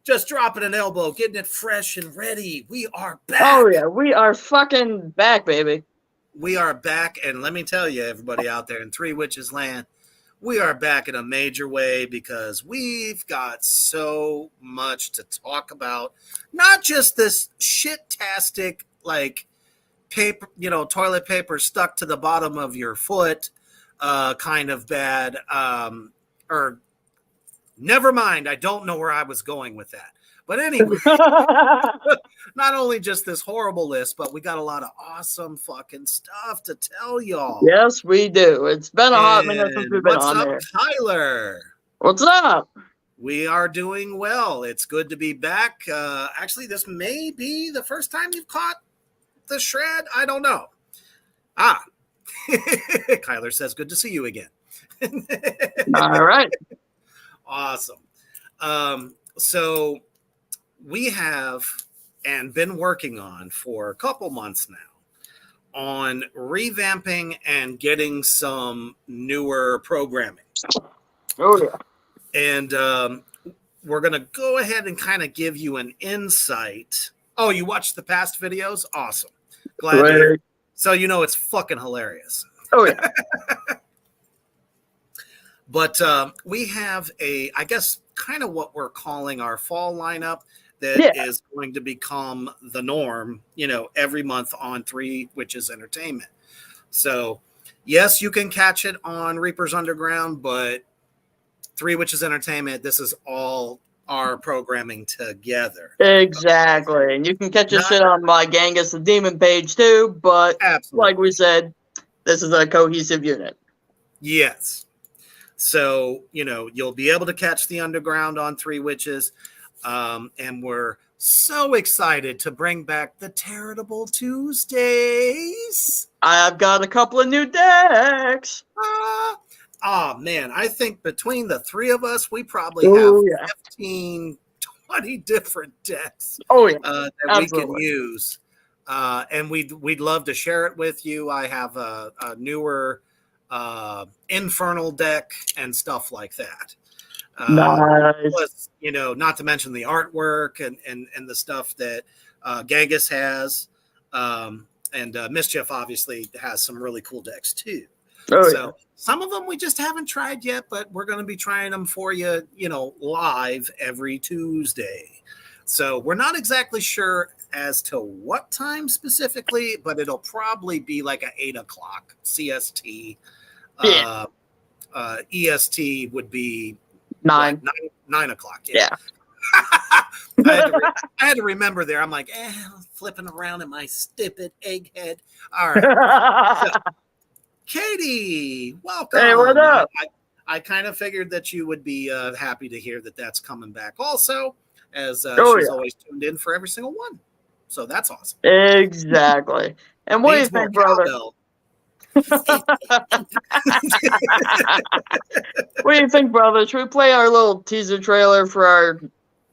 Just dropping an elbow, getting it fresh and ready. We are back. Oh, yeah. We are fucking back, baby. We are back. And let me tell you, everybody out there in Three Witches Land, we are back in a major way because we've got so much to talk about. Not just this shit-tastic, like, paper, toilet paper stuck to the bottom of your foot, kind of bad, or never mind. I don't know where I was going with that. But anyway, not only just this horrible list, but we got a lot of awesome fucking stuff to tell y'all. Yes, we do. It's been a hot minute since we've been on there. What's up, Tyler? What's up? We are doing well. It's good to be back. Actually, this may be the first time you've caught the shred. I don't know. Kyler says, good to see you again. All right. Awesome. So we have and been working on for a couple months now on revamping and getting some newer programming. Oh, yeah. And we're going to go ahead and kind of give you an insight. Oh, you watched the past videos? Awesome. Glad to hear. So it's fucking hilarious. Oh, yeah. But we have I guess, kind of what we're calling our fall lineup that is going to become the norm, every month on Three Witches Entertainment. So, yes, you can catch it on Reaper's Underground, but Three Witches Entertainment, this is all our programming together. Exactly. And you can catch this shit on my Gangis the Demon page too, but absolutely, like we said, this is a cohesive unit. Yes. So, you'll be able to catch the Underground on Three Witches. And we're so excited to bring back the Charitable Tuesdays. I've got a couple of new decks. Man, I think between the three of us, we probably have 15, 20 different decks that we can use. And we'd love to share it with you. I have a newer Infernal deck and stuff like that. Nice. Plus, not to mention the artwork and the stuff that Gangis has. And Mischief obviously has some really cool decks too. Some of them we just haven't tried yet, but we're going to be trying them for you, live every Tuesday. So we're not exactly sure as to what time specifically, but it'll probably be like at 8 o'clock CST. EST would be 9 o'clock. Yeah. I had to remember there. I'm like, flipping around in my stupid egghead. All right. So, Katie, welcome. Hey, what up? I kind of figured that you would be happy to hear that that's coming back also, as she's always tuned in for every single one. So that's awesome. Exactly. And what do you think, brother? What do you think, brother? Should we play our little teaser trailer for our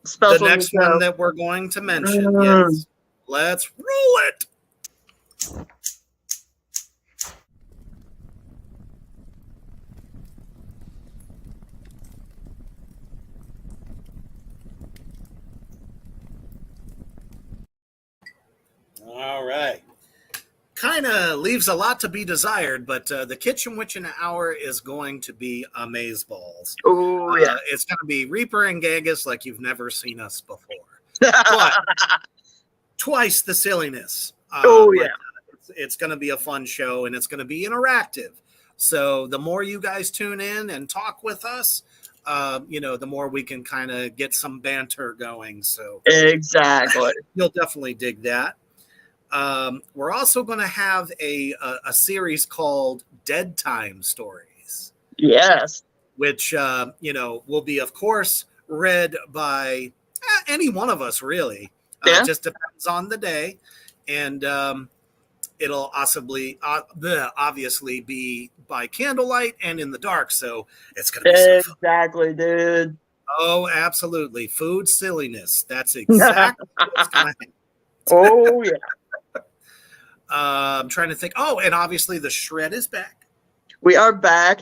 special? The next one that we're going to mention. Yes. Let's roll it. All right. Kind of leaves a lot to be desired, but the Kitchen Witch in an Hour is going to be amazeballs. Oh, yeah. It's going to be Reaper and Gangis like you've never seen us before. But twice the silliness. It's going to be a fun show, and it's going to be interactive. So the more you guys tune in and talk with us, the more we can kind of get some banter going. So exactly. You'll definitely dig that. We're also going to have a series called Dead Time Stories. Yes. Which, will be, of course, read by any one of us, really. Just depends on the day. And it'll obviously be by candlelight and in the dark. So it's going to be so fun. Exactly, dude. Oh, absolutely. Food silliness. That's exactly what's going to happen. Oh, yeah. I'm trying to think. Oh, and obviously the shred is back. We are back.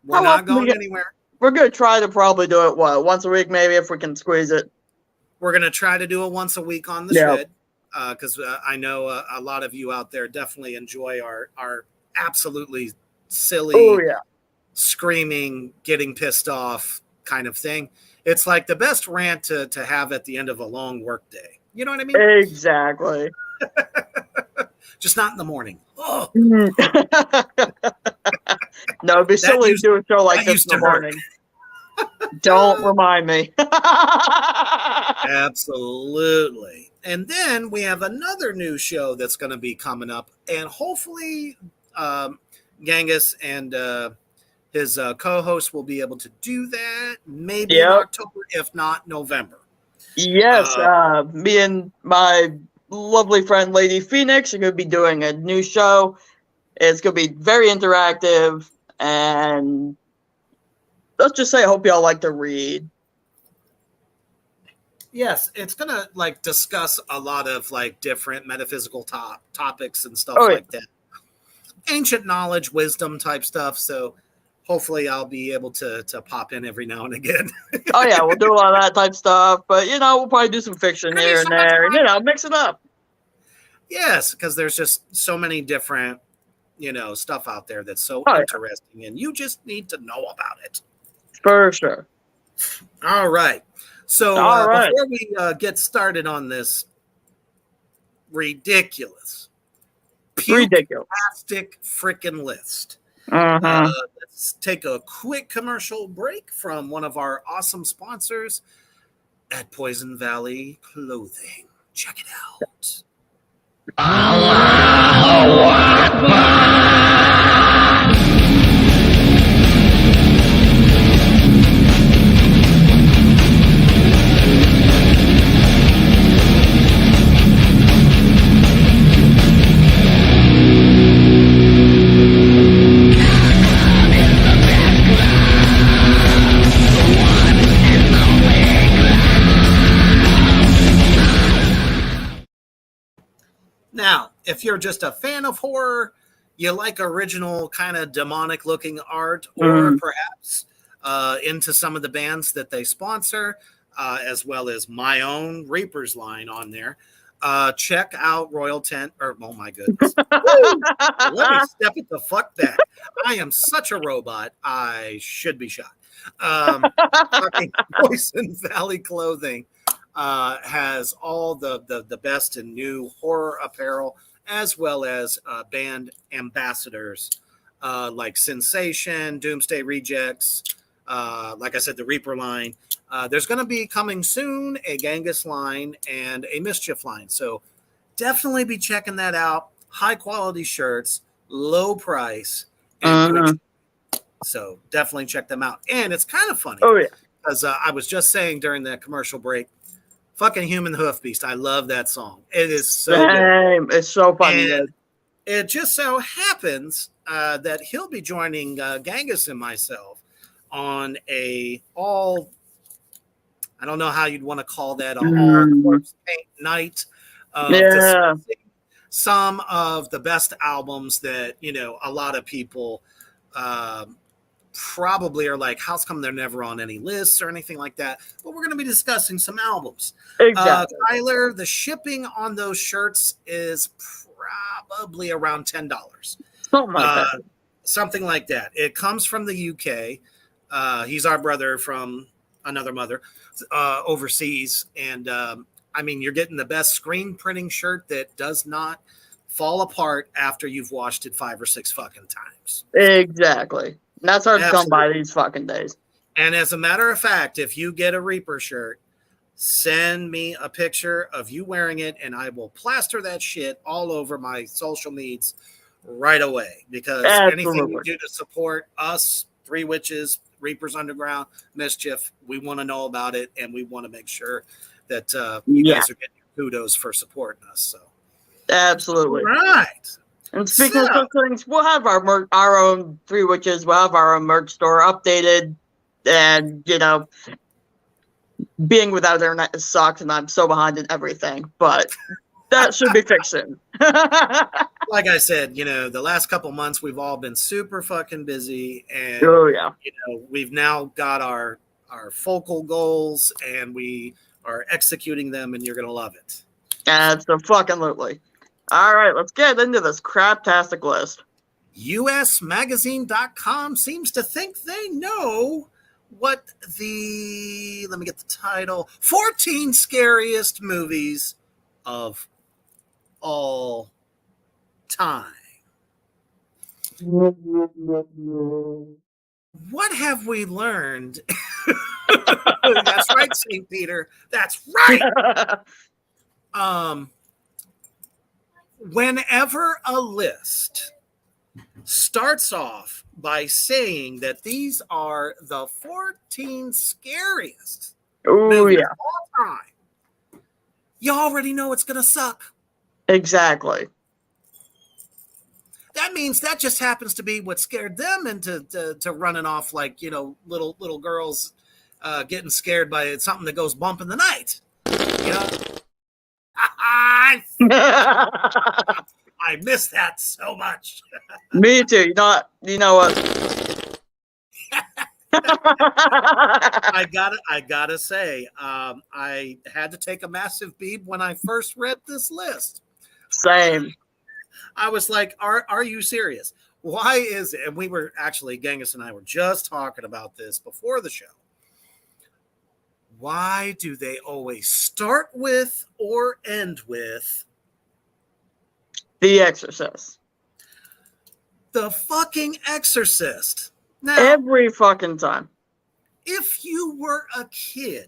We're not going anywhere. we're gonna try to probably do it once a week, maybe if we can squeeze it. We're gonna try to do it once a week on the shed, because I know a lot of you out there definitely enjoy our absolutely silly, screaming, getting pissed off kind of thing. It's like the best rant to have at the end of a long work day. You know what I mean? Exactly. Just not in the morning. Oh. No, it'd be silly to do a show like this in the morning. Don't remind me. Absolutely. And then we have another new show that's going to be coming up, and hopefully Gangis and his co-host will be able to do that maybe in October, if not November. Yes, me and my lovely friend Lady Phoenix are going to be doing a new show. It's going to be very interactive, and let's just say I hope y'all like to read. Yes, it's going to like discuss a lot of like different metaphysical topics and stuff like that. Ancient knowledge, wisdom type stuff, so hopefully I'll be able to pop in every now and again. Oh, yeah, we'll do a lot of that type stuff. But, you know, we'll probably do some fiction here and there. And, you know, mix it up. Yes, because there's just so many different, you know, stuff out there that's so interesting. And you just need to know about it. For sure. All right. So before we get started on this ridiculous plastic freaking list, let's take a quick commercial break from one of our awesome sponsors at Poison Valley Clothing. Check it out. Allahu Akbar. Now, if you're just a fan of horror, you like original kind of demonic looking art, or perhaps into some of the bands that they sponsor, as well as my own Reapers line on there, check out Royal Tent. Oh my goodness. Let me step it the fuck back. I am such a robot. I should be shot. Poison Valley Clothing has all the best and new horror apparel, as well as band ambassadors like Sensation, Doomsday Rejects, like I said, the Reaper line. There's going to be coming soon a Gangis line and a Mischief line. So definitely be checking that out. High quality shirts, low price. And so definitely check them out. And it's kind of funny. Because I was just saying during that commercial break, fucking Human Hoof Beast. I love that song. It is so good. It's so funny. And it just so happens that he'll be joining Gangis and myself on I don't know how you'd want to call that, all corpse paint night. Some of the best albums that, you know, a lot of people probably are like, how's come they're never on any lists or anything like that? But we're going to be discussing some albums. Exactly. Tyler, the shipping on those shirts is probably around $10. Something like that. Something like that. It comes from the UK. He's our brother from another mother overseas. And I mean, you're getting the best screen printing shirt that does not fall apart after you've washed it 5 or 6 fucking times. Exactly. That's hard to come by these fucking days. And as a matter of fact, if you get a Reaper shirt, send me a picture of you wearing it, and I will plaster that shit all over my social medias right away. Because anything we do to support us, Three Witches, Reapers Underground, Mischief, we want to know about it, and we want to make sure that you guys are getting your kudos for supporting us. So, absolutely. All right. And speaking of those things, we'll have our own Three Witches. We'll have our own merch store updated. And, you know, being without internet sucks, and I'm so behind in everything. But That should be fiction. Like I said, the last couple months we've all been super fucking busy, and Oh yeah. we've now got our focal goals, and we are executing them, and you're gonna love it. Absolutely. All right, let's get into this craptastic list. USmagazine.com seems to think they know what let me get the title, 14 scariest movies of all time. What have we learned? That's right, St. Peter. That's right. Whenever a list starts off by saying that these are the 14 scariest movies of all time, you already know it's going to suck. Exactly. That means that just happens to be what scared them into to running off like, little girls getting scared by something that goes bump in the night. I miss that so much. Me too. You know what? I gotta say, I had to take a massive bead when I first read this list. Same. I was like, are you serious? Why is it? And we were actually, Gangis and I were just talking about this before the show. Why do they always start with or end with The Exorcist? The fucking Exorcist. Now, every fucking time. If you were a kid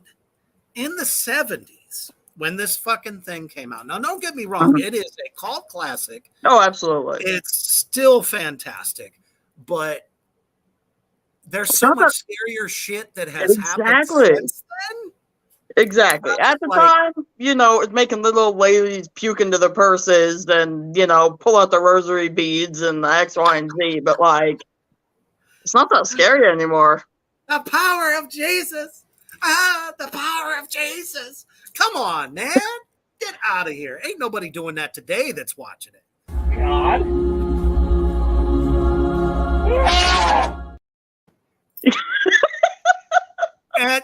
in the 70s when this fucking thing came out, now don't get me wrong, it is a cult classic. Oh, absolutely. It's still fantastic, but there's so much scarier shit that has happened since then. Exactly. At the time, it's making little ladies puke into their purses and, pull out the rosary beads and the X, Y, and Z, but it's not that scary anymore. The power of Jesus. The power of Jesus. Come on, man. Get out of here. Ain't nobody doing that today that's watching it. God. And,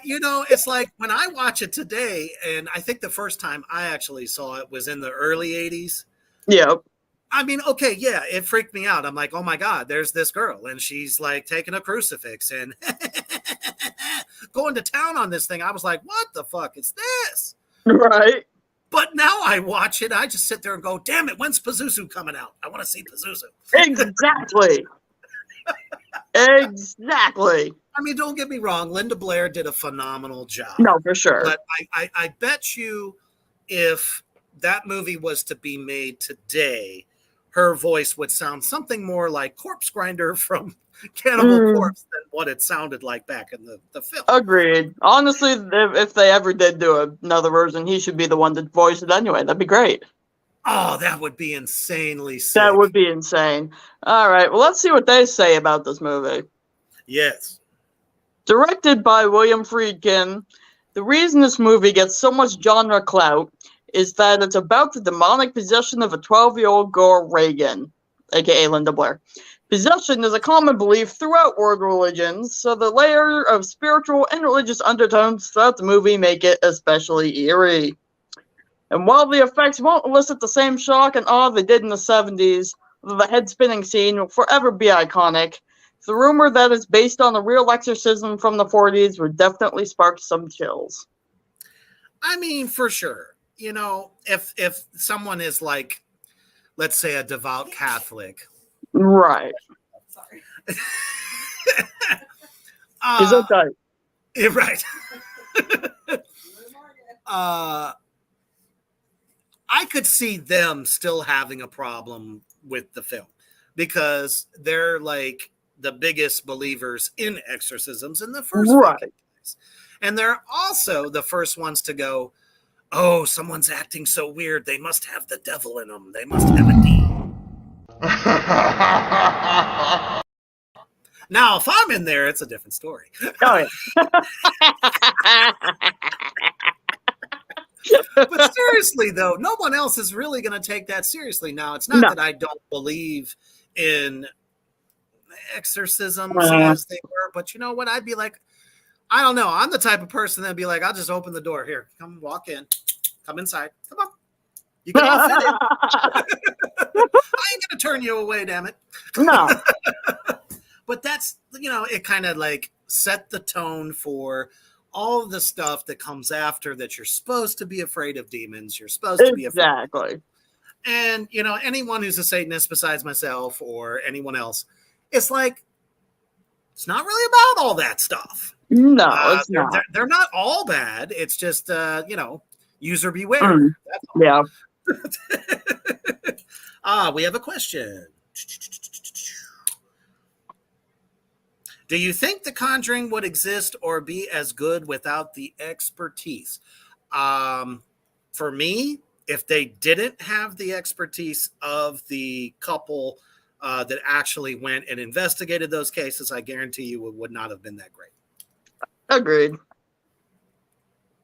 it's like when I watch it today, and I think the first time I actually saw it was in the early 80s. Yep. I mean, okay, yeah, it freaked me out. I'm like, oh my God, there's this girl, and she's like taking a crucifix and going to town on this thing. I was like, what the fuck is this? Right. But now I watch it, I just sit there and go, damn it, when's Pazuzu coming out? I want to see Pazuzu. Exactly. Exactly. I mean, don't get me wrong. Linda Blair did a phenomenal job. No, for sure. But I bet you if that movie was to be made today, her voice would sound something more like Corpse Grinder from Cannibal Corpse than what it sounded like back in the film. Agreed. Honestly, if they ever did do another version, he should be the one to voice it anyway. That'd be great. Oh, that would be insanely sick. That would be insane. All right, well, let's see what they say about this movie. Yes. Directed by William Friedkin, the reason this movie gets so much genre clout is that it's about the demonic possession of a 12-year-old girl, Reagan, aka Linda Blair. Possession is a common belief throughout world religions, so the layer of spiritual and religious undertones throughout the movie make it especially eerie. And while the effects won't elicit the same shock and awe they did in the 70s, the head-spinning scene will forever be iconic. The rumor that it's based on a real exorcism from the 40s would definitely spark some chills. I mean, for sure. If someone is like, let's say, a devout Catholic. Right. Sorry. Is that right? I could see them still having a problem with the film because they're like the biggest believers in exorcisms in the first place. And they're also the first ones to go, oh, someone's acting so weird. They must have the devil in them. They must have a demon. Now, if I'm in there, it's a different story. Oh, yeah. But seriously, though, no one else is really going to take that seriously. Now, it's not No. that I don't believe in exorcisms Uh, as they were, but you know what? I'd be like, I don't know. I'm the type of person that'd be like, I'll just open the door. Here, come walk in. Come inside. Come on. You can all fit in. I ain't going to turn you away, damn it. no. But that's, it kind of like set the tone for all of the stuff that comes after that. You're supposed to be afraid of demons. You're supposed to be afraid. Exactly. And, anyone who's a Satanist besides myself or anyone else, it's like, it's not really about all that stuff. No, it's not. They're not all bad. It's just, user beware. Yeah. We have a question. Do you think The Conjuring would exist or be as good without the expertise? For me, if they didn't have the expertise of the couple that actually went and investigated those cases, I guarantee you it would not have been that great. Agreed.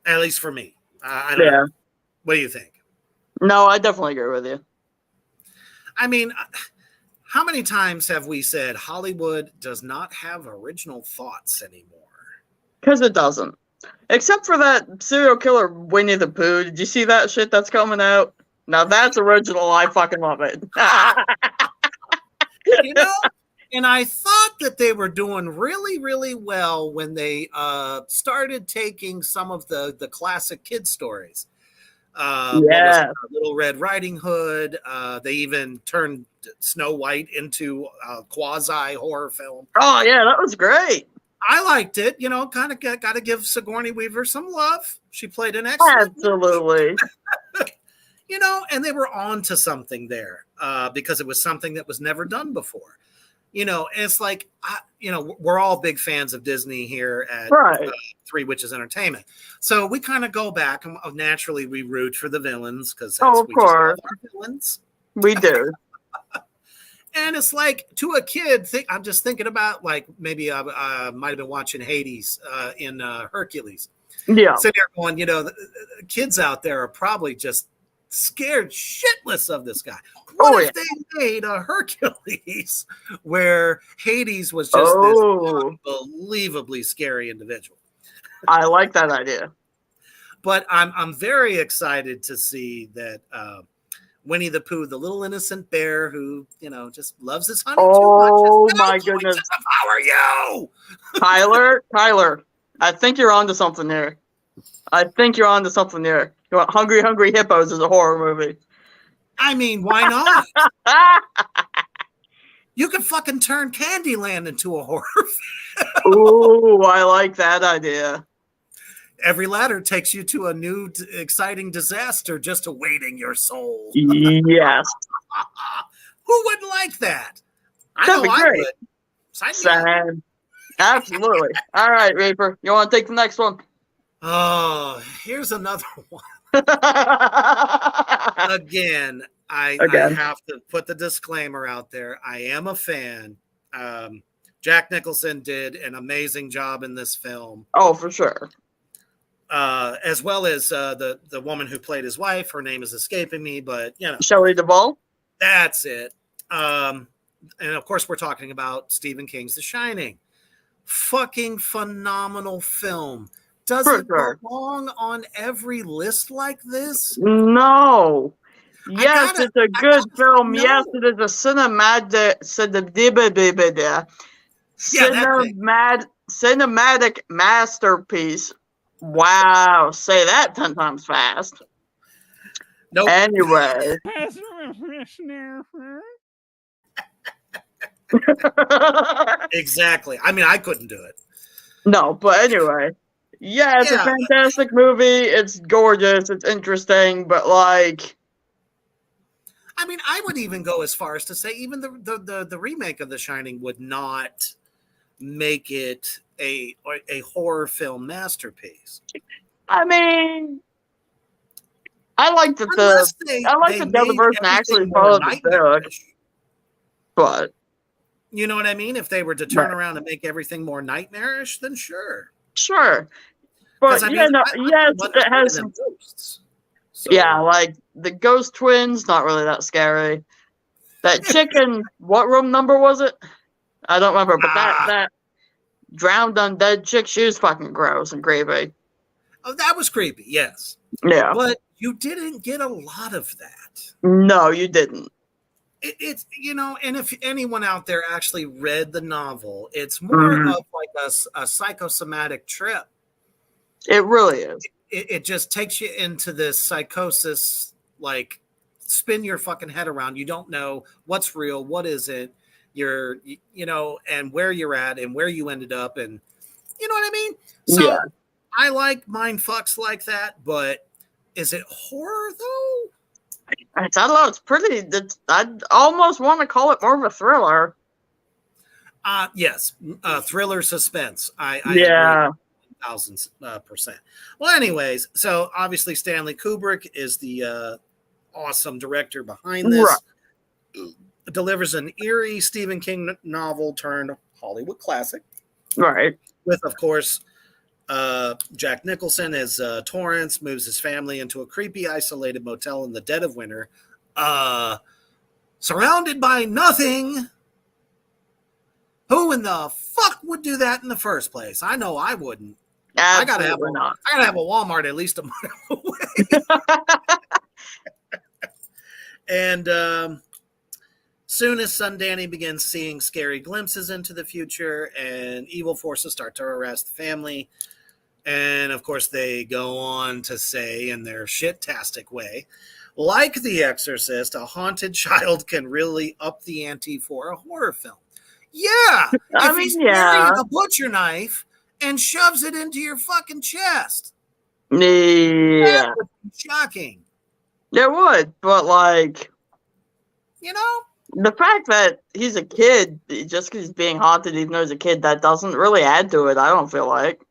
At least for me. I don't know. What do you think? No, I definitely agree with you. I mean, how many times have we said Hollywood does not have original thoughts anymore? Because it doesn't. Except for that serial killer Winnie the Pooh. Did you see that shit that's coming out? Now that's original. I fucking love it. And I thought that they were doing really, really well when they started taking some of the classic kid stories. Little Red Riding Hood. They even turned Snow White into a quasi horror film. Oh yeah, that was great. I liked it. Kind of got to give Sigourney Weaver some love. She played an excellent. Absolutely. And they were on to something there because it was something that was never done before. And it's like, we're all big fans of Disney here at Three Witches Entertainment. So we kind of go back and naturally we root for the villains because of course, villains. We do. And it's like, to a kid, I'm just thinking about, like, maybe I might have been watching Hades in Hercules. Yeah. Sitting there going, the kids out there are probably just scared shitless of this guy. What if they made a Hercules where Hades was just this unbelievably scary individual? I like that idea. But I'm very excited to see that Winnie the Pooh, the little innocent bear who, just loves his honey too much. Oh my goodness. How are you? Tyler, I think you're onto something there. Hungry, Hungry Hippos is a horror movie. I mean, why not? You can fucking turn Candyland into a horror film. Ooh, I like that idea. Every ladder takes you to a new, exciting disaster just awaiting your soul. Yes. Who wouldn't like that? That'd be great. Would. Absolutely. All right, Reaper. You want to take the next one? Oh, here's another one. Again, I have to put the disclaimer out there. I am a fan. Jack Nicholson did an amazing job in this film. Oh, for sure. As well as the woman who played his wife. Her name is escaping me, but Shelley Duvall. That's it. And of course, we're talking about Stephen King's The Shining. Fucking phenomenal film. Does it belong on every list like this? No. Yes, it's a good film. No. Yes, it is a cinematic masterpiece. Wow, say that 10 times fast. Nope. Anyway. Exactly. I mean, I couldn't do it. No, but anyway. Yeah, it's a fantastic movie. It's gorgeous. It's interesting, but like... I mean, I would even go as far as to say even the remake of The Shining would not make it a horror film masterpiece. I mean, I like that the other version actually followed the book, but you know what I mean? If they were to turn around and make everything more nightmarish, then sure. Sure. But yes, it has some ghosts. So Yeah, like the ghost twins, not really that scary. That chicken, what room number was it? I don't remember, but ah, that drowned undead chick, she was fucking gross and creepy. oh, that was creepy, yes. Yeah. But you didn't get a lot of that. No, you didn't. It's and if anyone out there actually read the novel, it's more Mhm. of like a psychosomatic trip. It really is. It just takes you into this psychosis, like spin your fucking head around. You don't know what's real, what isn't. And where you're at and where you ended up, and you know what I mean. Yeah. So I like mind fucks like that, but is it horror though? I don't know. It's pretty. I'd almost want to call it more of a thriller. Yes, thriller suspense. I agree. Yeah. 1000%. Well, anyways, so obviously Stanley Kubrick is the awesome director behind Right. this. Delivers an eerie Stephen King novel turned Hollywood classic Right. with, of course, Jack Nicholson as Torrance moves his family into a creepy, isolated motel in the dead of winter, surrounded by nothing. Who in the fuck would do that in the first place? I know I wouldn't. Absolutely not. I gotta have a Walmart at least a mile away. And soon as Sundanny begins seeing scary glimpses into the future, and evil forces start to harass the family. And of course, they go on to say in their shit-tastic way, like The Exorcist, a haunted child can really up the ante for a horror film. Yeah, I if he's mean, yeah. carrying a butcher knife and shoves it into your fucking chest, that Yeah. would be shocking. It would, but like You know? the fact that he's a kid, just because he's being haunted, even though he's a kid, that doesn't really add to it. I don't feel like.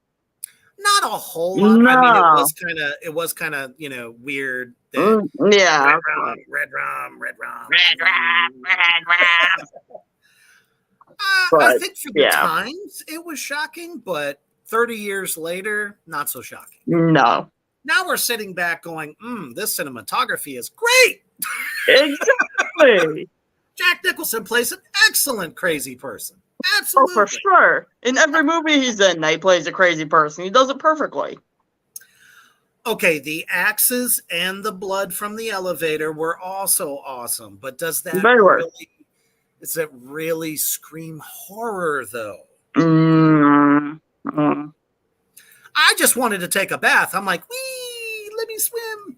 Not a whole lot. I mean, No. it was kind of, weird that Yeah. red rum. Red rum. I But think for the yeah, times it was shocking, but 30 years later, not so shocking. no. Now we're sitting back going, this cinematography is great. Exactly. Jack Nicholson plays an excellent crazy person. Oh, Absolutely. for sure. In every movie he's in, he plays a crazy person. He does it perfectly. Okay, the axes and the blood from the elevator were also awesome, but does it really scream horror though? Mm-hmm. I just wanted to take a bath. I'm like, wee, let me swim.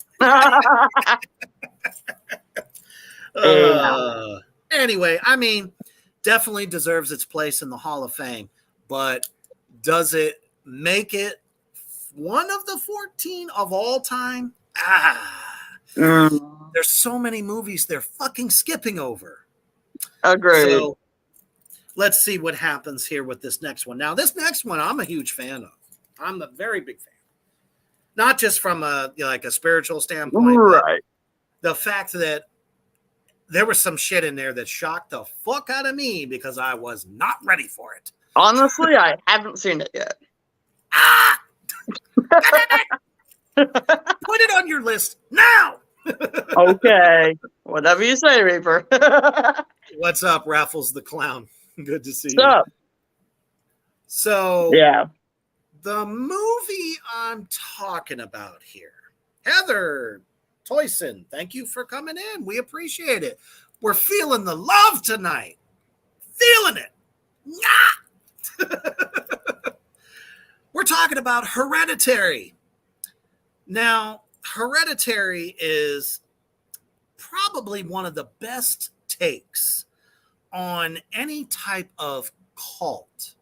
Anyway, I mean, definitely deserves its place in the Hall of Fame, but does it make it one of the 14 of all time? There's so many movies they're fucking skipping over. Agreed. So let's see what happens here with this next one. Now, this next one I'm a huge fan of. I'm a very big fan. Not just from a spiritual standpoint, right? But the fact that there was some shit in there that shocked the fuck out of me because I was not ready for it. Honestly, I haven't seen it yet. Put it on your list now. Okay, whatever you say, Reaper. What's up, Raffles the Clown? Good to see What's you. up? So, yeah, the movie I'm talking about here, Heather Toyson, thank you for coming in. We appreciate it. We're feeling the love tonight. Feeling it. We're talking about Hereditary. Now, Hereditary is probably one of the best takes on any type of cult.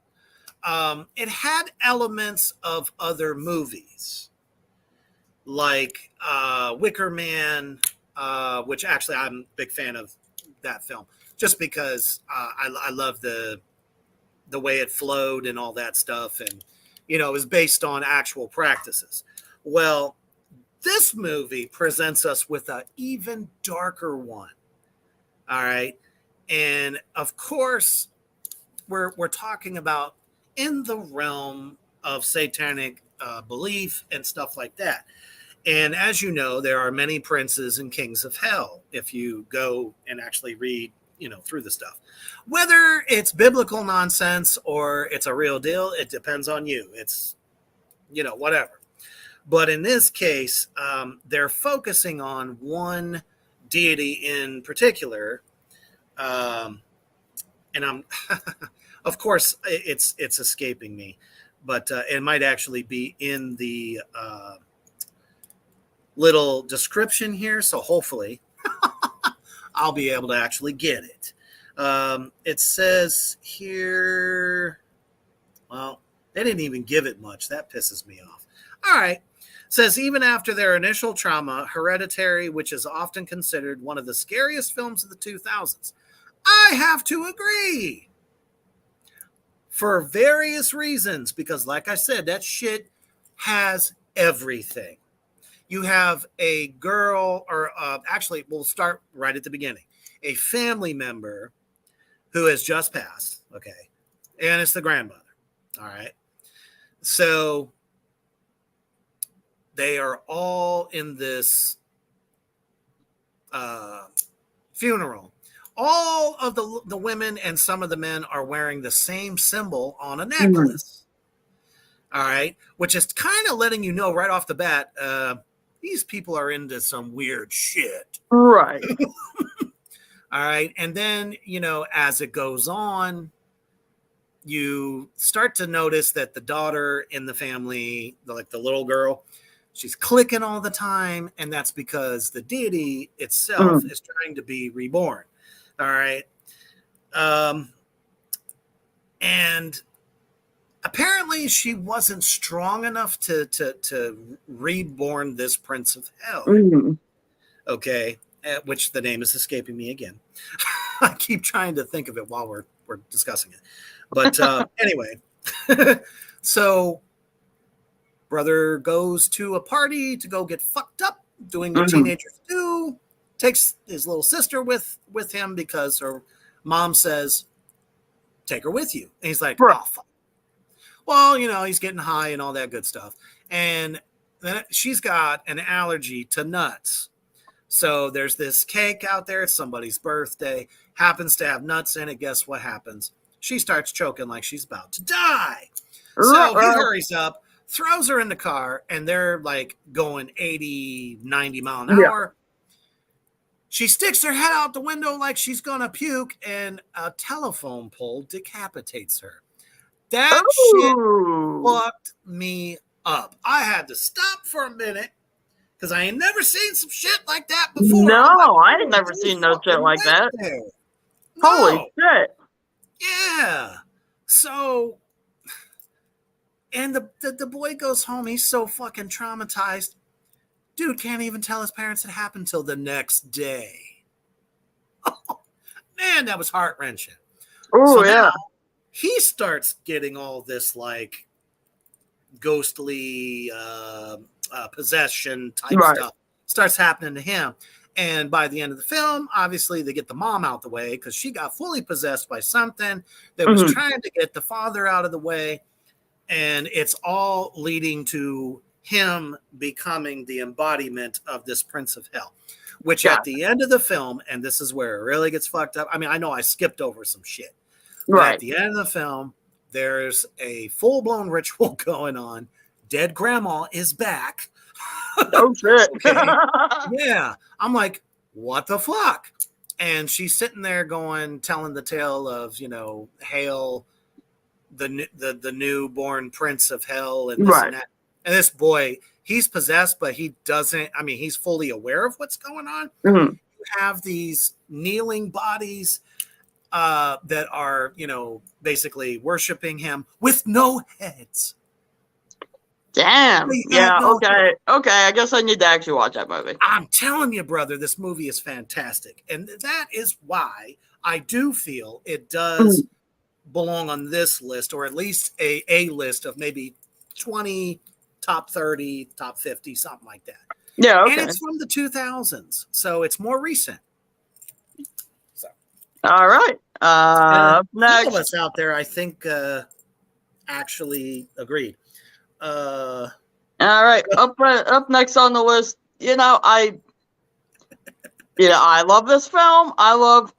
It had elements of other movies like Wicker Man, which actually I'm a big fan of that film, just because I love the way it flowed and all that stuff, and it was based on actual practices. Well, this movie presents us with an even darker one. All right, and of course, we're talking about in the realm of satanic belief and stuff like that. And as you know, there are many princes and kings of hell if you go and actually read, through the stuff. Whether it's biblical nonsense or it's a real deal, it depends on you. It's, whatever. But in this case, they're focusing on one deity in particular. And I'm, of course, it's escaping me, but it might actually be in the little description here. So hopefully I'll be able to actually get it. It says here, well, they didn't even give it much. That pisses me off. All right. It says, even after their initial trauma, Hereditary, which is often considered one of the scariest films of the 2000s, I have to agree. For various reasons, because like I said, that shit has everything. You have a girl, or actually, we'll start right at the beginning. A family member who has just passed, okay? And it's the grandmother, all right? So they are all in this funeral. All of the women and some of the men are wearing the same symbol on a necklace. All right, which is kind of letting you know right off the bat, these people are into some weird shit. Right. All right, and then, as it goes on, you start to notice that the daughter in the family, like the little girl, she's clicking all the time, and that's because the deity itself is trying to be reborn. All right. And apparently she wasn't strong enough to reborn this Prince of Hell. Okay. Which the name is escaping me again. I keep trying to think of it while we're discussing it. But anyway, so brother goes to a party to go get fucked up, doing what teenagers do. Takes his little sister with him because her mom says, take her with you. And he's like, oh, fuck. Well, he's getting high and all that good stuff. And then she's got an allergy to nuts. So there's this cake out there. It's somebody's birthday. Happens to have nuts in it. Guess what happens? She starts choking like she's about to die. So he hurries up, throws her in the car, and they're like going 80, 90 mile an hour. She sticks her head out the window like she's going to puke, and a telephone pole decapitates her. That shit fucked me up. I had to stop for a minute because I ain't never seen some shit like that before. No, I ain't never seen no shit like that. No. Holy shit. Yeah. So, and the boy goes home. He's so fucking traumatized. Dude can't even tell his parents it happened till the next day. Oh, man, that was heart-wrenching. Oh, so yeah. He starts getting all this, like, ghostly possession type stuff. Starts happening to him. And by the end of the film, obviously, they get the mom out the way because she got fully possessed by something that was trying to get the father out of the way. And it's all leading to him becoming the embodiment of this Prince of Hell, which at the end of the film, and this is where it really gets fucked up. I mean, I know I skipped over some shit. But at the end of the film, there's a full-blown ritual going on. Dead grandma is back. Oh, shit. Yeah. I'm like, what the fuck? And she's sitting there telling the tale of, Hail, the newborn Prince of Hell and this and that. And this boy, he's possessed, but he doesn't, he's fully aware of what's going on. You have these kneeling bodies that are, basically worshiping him with no heads. Damn. Yeah, okay. Okay, I guess I need to actually watch that movie. I'm telling you, brother, this movie is fantastic. And that is why I do feel it does belong on this list, or at least a list of maybe 20, top 30, top 50, something like that. Yeah, okay. And it's from the 2000s, so it's more recent. So, all right. Next. All of us out there, I think, actually agreed. All right, up next on the list. I love this film. I love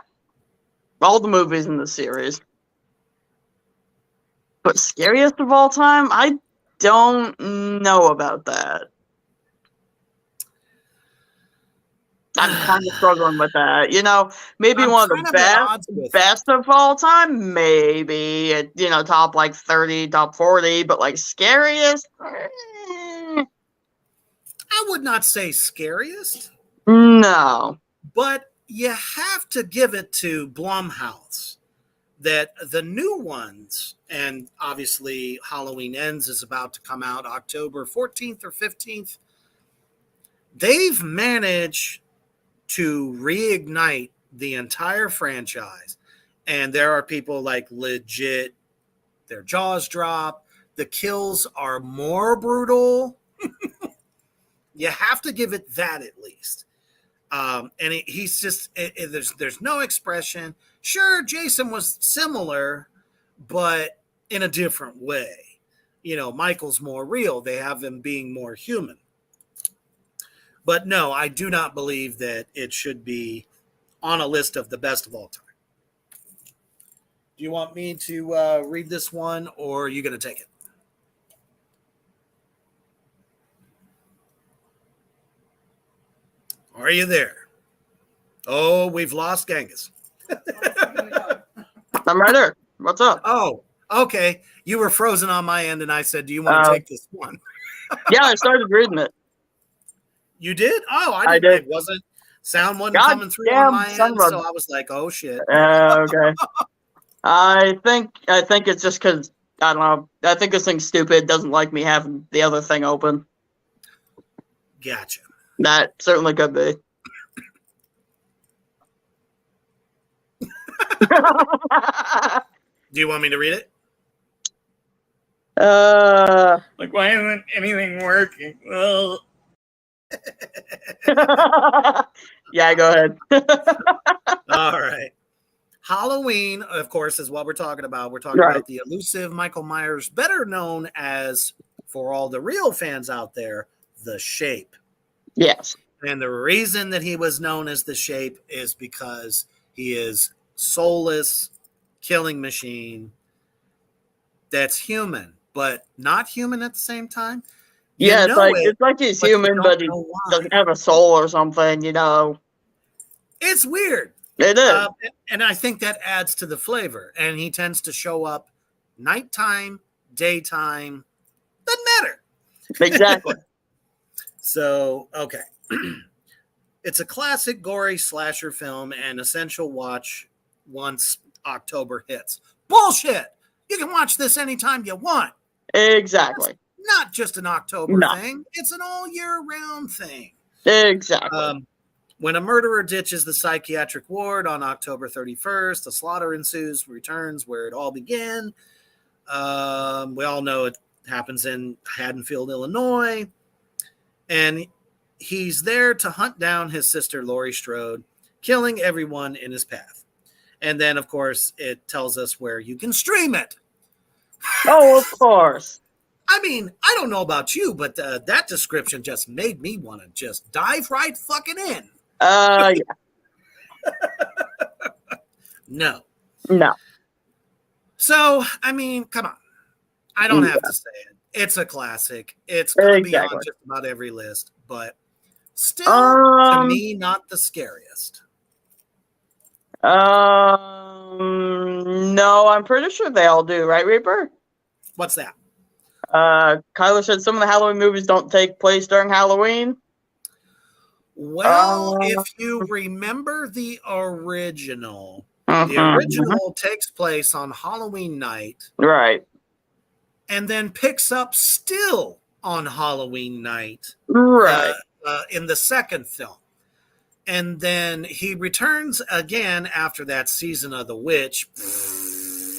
all the movies in the series. But scariest of all time, I don't know about that. I'm kind of struggling with that. Maybe I'm one of kind the of at odds with best of all time, maybe. Top like 30, top 40, but like scariest? I would not say scariest. No. But you have to give it to Blumhouse that the new ones, and obviously Halloween Ends is about to come out October 14th or 15th, they've managed to reignite the entire franchise. And there are people like legit, their jaws drop. The kills are more brutal. You have to give it that at least. He's just there's no expression. Sure, Jason was similar, but in a different way. Michael's more real. They have him being more human. But no, I do not believe that it should be on a list of the best of all time. Do you want me to read this one, or are you going to take it? Are you there? Oh, we've lost Gangis. I'm right there. What's up? Oh, okay. You were frozen on my end, and I said, do you want to take this one? Yeah, I started reading it. You did? Oh, I did. It wasn't. Sound wasn't coming through on my end, so I was like, oh, shit. Okay. I think it's just because, I don't know, I think this thing's stupid, doesn't like me having the other thing open. Gotcha. That certainly could be. Do you want me to read it? Like, why isn't anything working? Well. Yeah, go ahead. All right. Halloween, of course, is what we're talking about. We're talking about the elusive Michael Myers, better known as, for all the real fans out there, the Shape. Yes. And the reason that he was known as the Shape is because he is soulless killing machine that's human, but not human at the same time. Yeah, it's like he's human, but he doesn't have a soul or something, It's weird. It is. And I think that adds to the flavor. And he tends to show up nighttime, daytime, doesn't matter. Exactly. So, okay. It's a classic gory slasher film and essential watch once October hits. Bullshit! You can watch this anytime you want. Exactly. It's not just an October thing. It's an all year round thing. Exactly. When a murderer ditches the psychiatric ward on October 31st, a slaughter ensues, returns where it all began. We all know it happens in Haddonfield, Illinois. And he's there to hunt down his sister, Laurie Strode, killing everyone in his path. And then, of course, it tells us where you can stream it. Oh, of course. I mean, I don't know about you, but that description just made me want to just dive right fucking in. Yeah. No. So, I mean, come on. I don't have to say it. It's a classic. It's going to be on just about every list, but still, to me, not the scariest. No, I'm pretty sure they all do, right, Reaper? What's that? Kyler said some of the Halloween movies don't take place during Halloween. Well, if you remember the original, the original takes place on Halloween night. Right. And then picks up still on Halloween night. Right. In the second film. And then he returns again after that season of The Witch.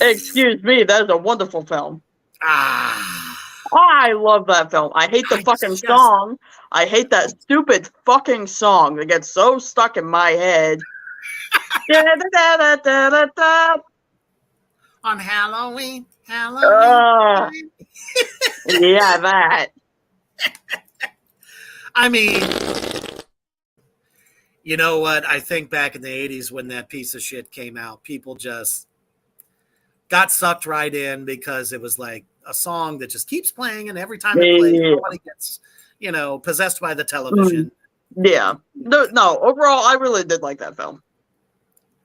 Excuse me, that is a wonderful film. I love that film. I hate the fucking song. I hate that stupid fucking song that gets so stuck in my head. On Halloween. Yeah, that. I mean, you know what? I think back in the 80s when that piece of shit came out, people just got sucked right in because it was like a song that just keeps playing, and every time it plays, Yeah. somebody gets, possessed by the television. Yeah. No, overall, I really did like that film.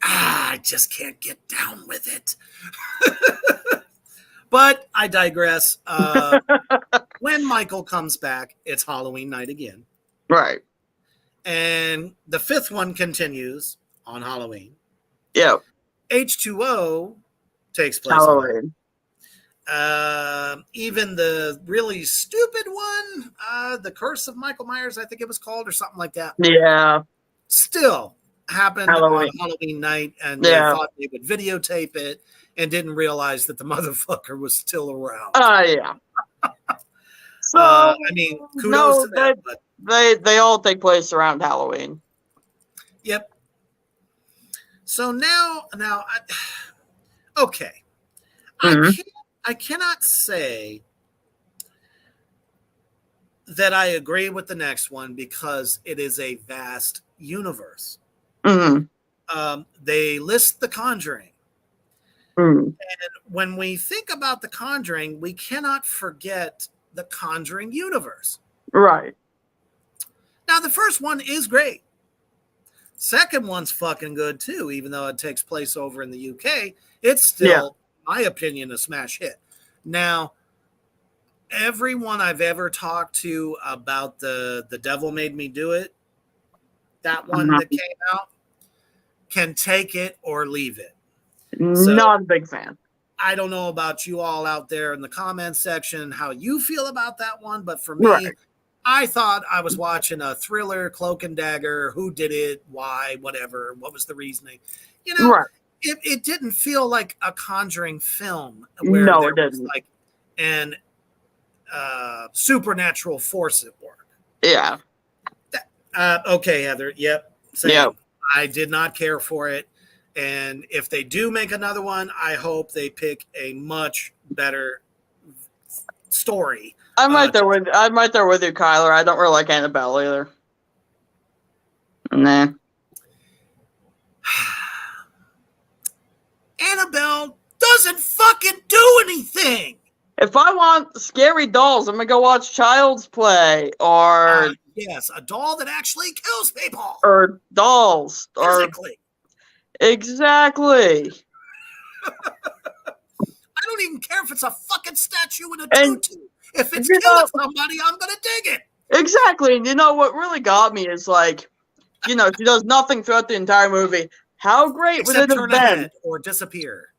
I just can't get down with it. But I digress. When Michael comes back, it's Halloween night again. Right. And the fifth one continues on Halloween. Yeah. H2O takes place Halloween. on even the really stupid one, The Curse of Michael Myers, I think it was called, or something like that. Yeah. Still happened Halloween. on Halloween night, and Yeah. they thought they would videotape it and didn't realize that the motherfucker was still around. Yeah. So, I mean, kudos to them. But they all take place around Halloween. yep. So now, okay. Mhm. I cannot say that I agree with the next one because it is a vast universe. They list The Conjuring. And when we think about The Conjuring, we cannot forget the Conjuring universe. Right. Now, the first one is great. Second one's fucking good too, even though it takes place over in the UK. It's still, in my opinion, a smash hit. Now, everyone I've ever talked to about the Devil Made Me Do It, that one that came out, can take it or leave it. So, not a big fan. I don't know about you all out there in the comments section, how you feel about that one, but for me, I thought I was watching a thriller, Cloak and Dagger, who did it, why, whatever, what was the reasoning. It didn't feel like a Conjuring film where there was like an supernatural force at work. Yeah. Okay, Heather. Yep. Same. Yep. I did not care for it. And if they do make another one, I hope they pick a much better story. I'm right there with you, Kyler. I don't really like Annabelle either. Nah. Annabelle doesn't fucking do anything. If I want scary dolls, I'm gonna go watch Child's Play or yes, a doll that actually kills people. Or dolls. Physically. Exactly. I don't even care if it's a fucking statue in a tutu. If it's killing somebody, I'm gonna dig it. Exactly. And you know what really got me is like, she does nothing throughout the entire movie. How great would it have been? Or disappear.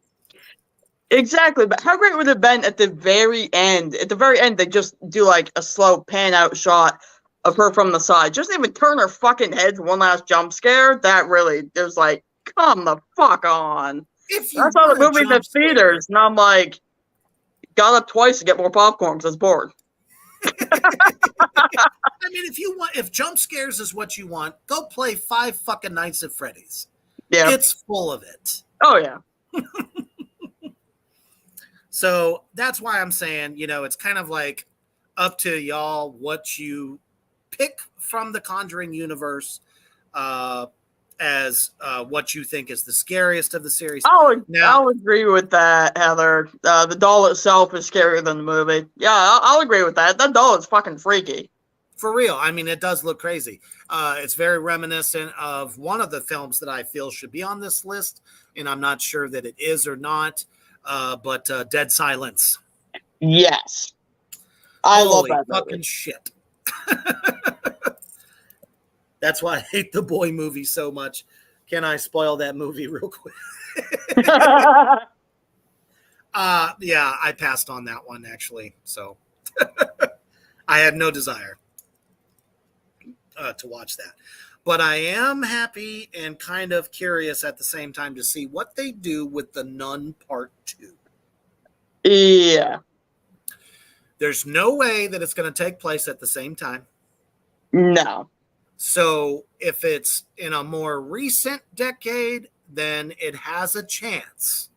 Exactly, but how great would it have been at the very end? At the very end, they just do like a slow pan out shot of her from the side. Just even turn her fucking head for one last jump scare. That really, there's like, come the fuck on. That's how the movie in the theaters, and I'm like, got up twice to get more popcorn because I was bored. I mean, if jump scares is what you want, go play 5 fucking Nights at Freddy's. Yeah. It's full of it. Oh, yeah. So that's why I'm saying, it's kind of like up to y'all what you pick from the Conjuring universe as what you think is the scariest of the series. I'll agree with that, Heather. The doll itself is scarier than the movie. Yeah, I'll agree with that. That doll is fucking freaky. For real. I mean, it does look crazy. It's very reminiscent of one of the films that I feel should be on this list, and I'm not sure that it is or not, but Dead Silence. Yes. I love that fucking movie. Shit. That's why I hate the Boy movie so much. Can I spoil that movie real quick? Yeah, I passed on that one, actually. So I had no desire to watch that. But I am happy and kind of curious at the same time to see what they do with The Nun Part 2. Yeah. There's no way that it's going to take place at the same time. No. So if it's in a more recent decade, then it has a chance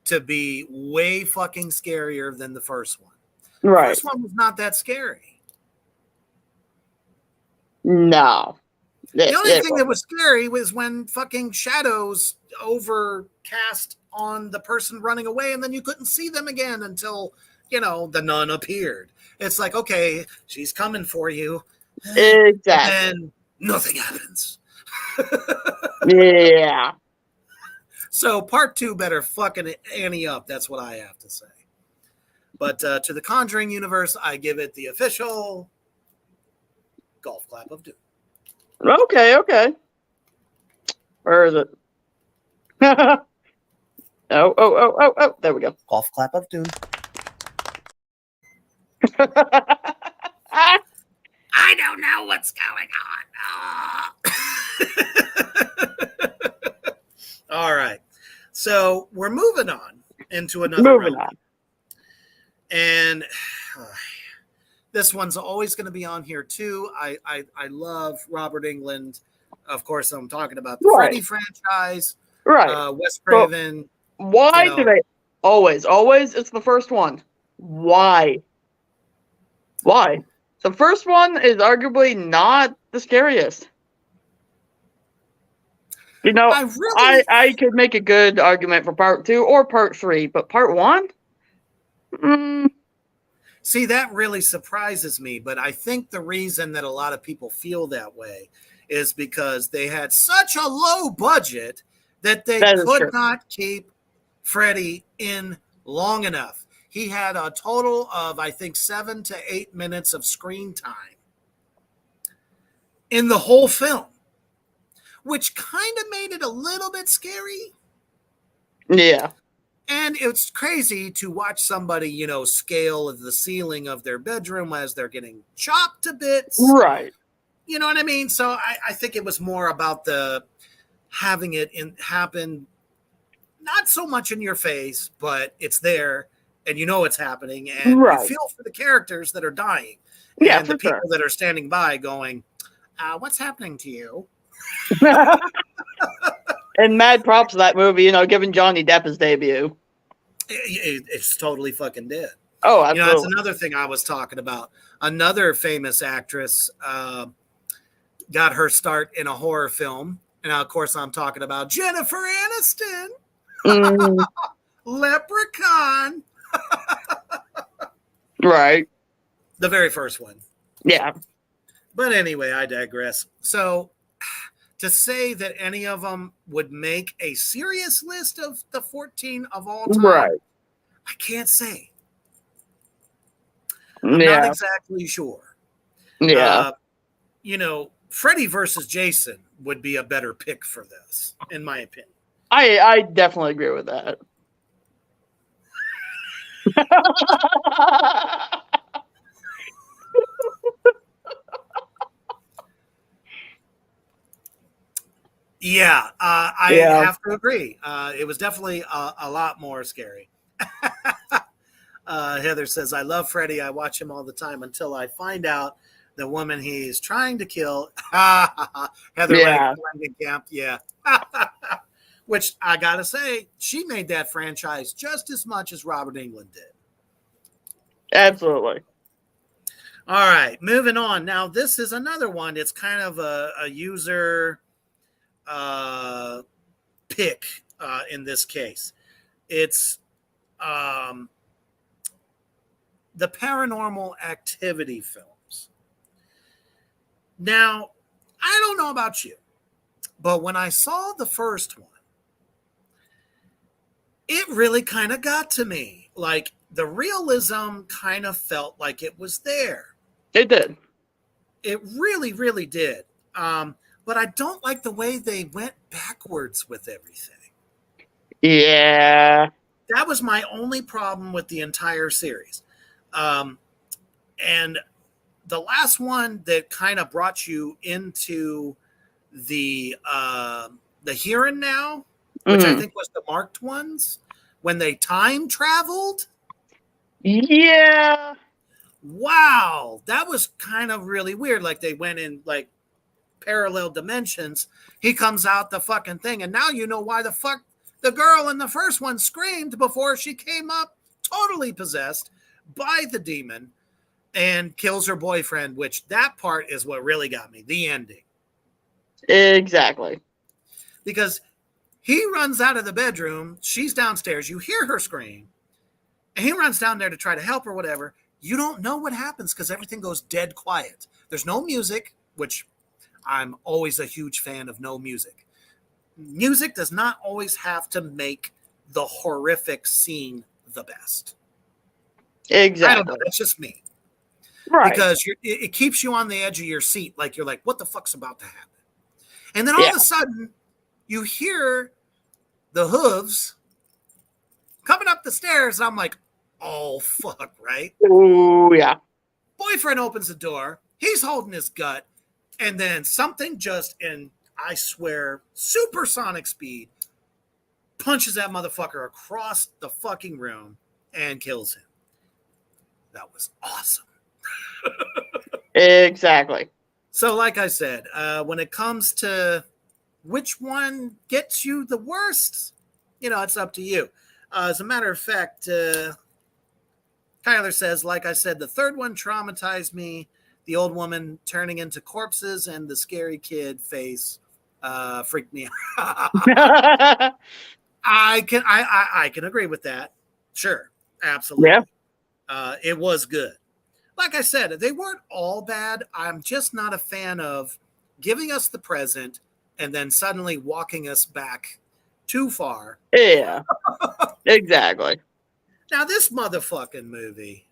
to be way fucking scarier than the first one. Right. The first one was not that scary. No. The only thing that was scary was when fucking shadows overcast on the person running away, and then you couldn't see them again until, the nun appeared. It's like, okay, she's coming for you. Exactly. And nothing happens. Yeah. So part 2 better fucking Annie up. That's what I have to say. But to the Conjuring universe, I give it the official golf clap of doom. Okay. Where is it? Oh. There we go. Golf clap of doom. I don't know what's going on. All right. So we're moving on into another realm. And this one's always going to be on here too. I love Robert Englund. Of course, I'm talking about the Freddy franchise. Right. Wes Craven. Why do they always? It's the first one. Why? The first one is arguably not the scariest. I could make a good argument for part 2 or part 3, but part 1? See, that really surprises me, but I think the reason that a lot of people feel that way is because they had such a low budget that they could not keep Freddy in long enough. He had a total of, I think, 7 to 8 minutes of screen time in the whole film, which kind of made it a little bit scary. Yeah. And it's crazy to watch somebody, scale the ceiling of their bedroom as they're getting chopped to bits. Right. You know what I mean? So I think it was more about the having it happen, not so much in your face, but it's there and it's happening, and you feel for the characters that are dying. Yeah, and the people that are standing by going, what's happening to you? And mad props to that movie, giving Johnny Depp his debut. It's totally fucking dead. Oh, absolutely. That's another thing I was talking about. Another famous actress got her start in a horror film. And of course, I'm talking about Jennifer Aniston. Leprechaun. Right. The very first one. Yeah. But anyway, I digress. So to say that any of them would make a serious list of the 14 of all time, I can't say. I'm not exactly sure. Yeah. Freddy versus Jason would be a better pick for this, in my opinion. I definitely agree with that. Yeah, I have to agree. It was definitely a lot more scary. Heather says, I love Freddy. I watch him all the time until I find out the woman he's trying to kill. Heather Camp, yeah. Which I got to say, she made that franchise just as much as Robert Englund did. Absolutely. All right, moving on. Now, this is another one. It's kind of a user pick in this case. It's the Paranormal Activity films. Now, I don't know about you, but when I saw the first one, it really kind of got to me. Like, the realism kind of felt like it was there. It did. It really, really did. But I don't like the way they went backwards with everything. Yeah. That was my only problem with the entire series. And the last one that kind of brought you into the here and now, which I think was the marked ones, when they time traveled. Yeah. Wow. That was kind of really weird. Like, they went in like parallel dimensions. He comes out the fucking thing, and now you know why the fuck the girl in the first one screamed before she came up totally possessed by the demon. and kills her boyfriend, which that part is what really got me, the ending. Exactly. Because he runs out of the bedroom, she's downstairs, you hear her scream, and he runs down there to try to help her, whatever. You don't know what happens because everything goes dead quiet. There's no music, which I'm always a huge fan of no music. Music does not always have to make the horrific scene the best. Exactly. I don't know. That's just me. Right. Because it keeps you on the edge of your seat. Like, you're like, what the fuck's about to happen? And then all of a sudden, you hear the hooves coming up the stairs. And I'm like, oh, fuck, right? Oh, yeah. Boyfriend opens the door. He's holding his gut. And then something just, in, I swear, supersonic speed, punches that motherfucker across the fucking room and kills him. That was awesome. Exactly. So, like I said, when it comes to which one gets you the worst, it's up to you. As a matter of fact, Kyler says, like I said, the third one traumatized me. The old woman turning into corpses and the scary kid face freaked me out. I can agree with that. Sure, absolutely. Yeah. It was good. Like I said, they weren't all bad. I'm just not a fan of giving us the present and then suddenly walking us back too far. Yeah, exactly. Now, this motherfucking movie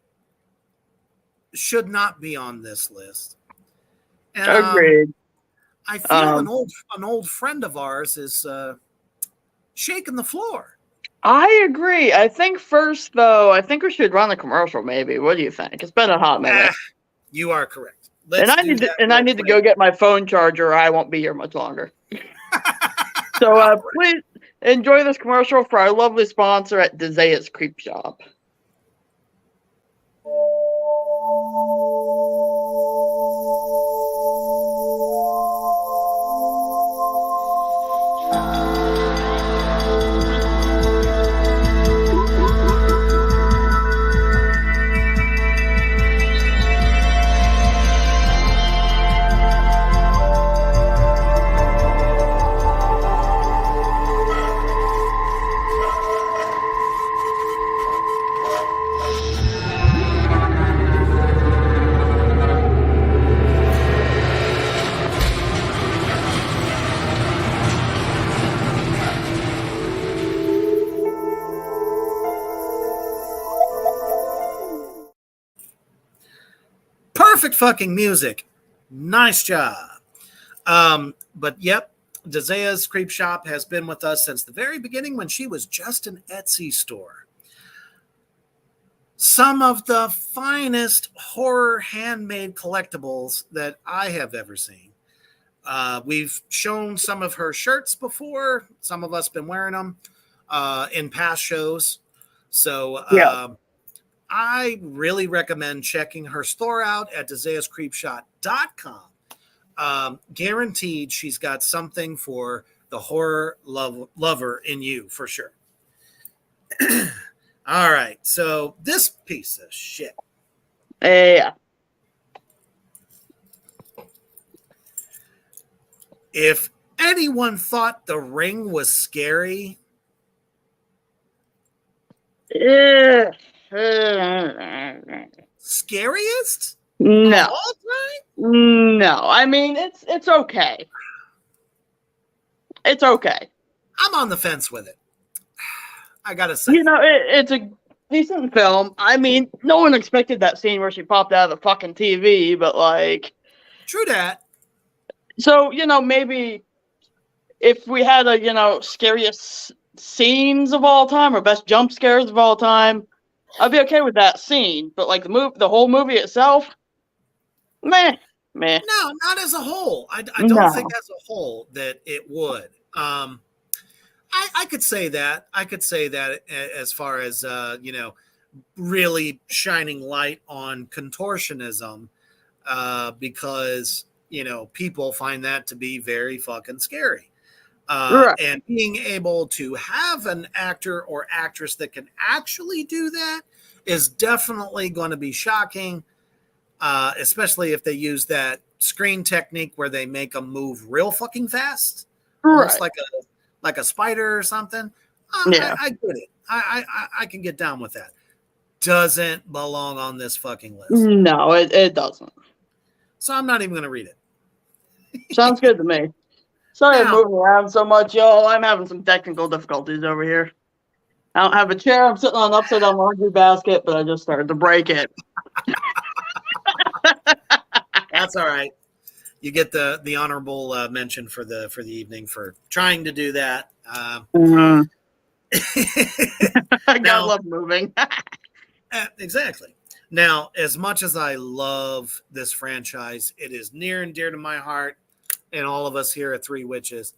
should not be on this list. And, Agreed. I feel an old friend of ours is shaking the floor. I agree. I think first, though, I think we should run a commercial, maybe. What do you think? It's been a hot minute. You are correct. I need to go get my phone charger, or I won't be here much longer. So please enjoy this commercial for our lovely sponsor at Dezea's Creep Shop. Perfect fucking music. Nice job. But yep, Dezea's Creep Shop has been with us since the very beginning when she was just an Etsy store. Some of the finest horror handmade collectibles that I have ever seen. We've shown some of her shirts before. Some of us been wearing them in past shows. So I really recommend checking her store out at Dezea'sCreepShop.com. Guaranteed she's got something for the horror lover in you, for sure. All right, so this piece of shit. Yeah. If anyone thought The Ring was scary, scariest? No. Of all time? No. I mean, it's okay. It's okay. I'm on the fence with it. I gotta say. It's a decent film. I mean, no one expected that scene where she popped out of the fucking TV, but like... True that. So, maybe if we had a, scariest scenes of all time or best jump scares of all time, I'd be okay with that scene. But like the whole movie itself, meh. No, not as a whole. I don't think as a whole that it would. I could say that. I could say that as far as really shining light on contortionism, because people find that to be very fucking scary. Right. And being able to have an actor or actress that can actually do that is definitely going to be shocking. especially if they use that screen technique where they make them move real fucking fast, almost Right. like a spider or something. Yeah. I get it. I can get down with that. Doesn't belong on this fucking list, No, it doesn't. so I'm not even going to read it. Sounds good to me. Sorry I'm Now, moving around so much, y'all. I'm having some technical difficulties over here. I don't have a chair. I'm sitting on an upside down laundry basket, but I just started to break it. that's all right. You get the honorable mention for the evening for trying to do that. Mhm. I gotta Now, love moving. exactly. Now, as much as I love this franchise, it is near and dear to my heart, and all of us here at Three Witches.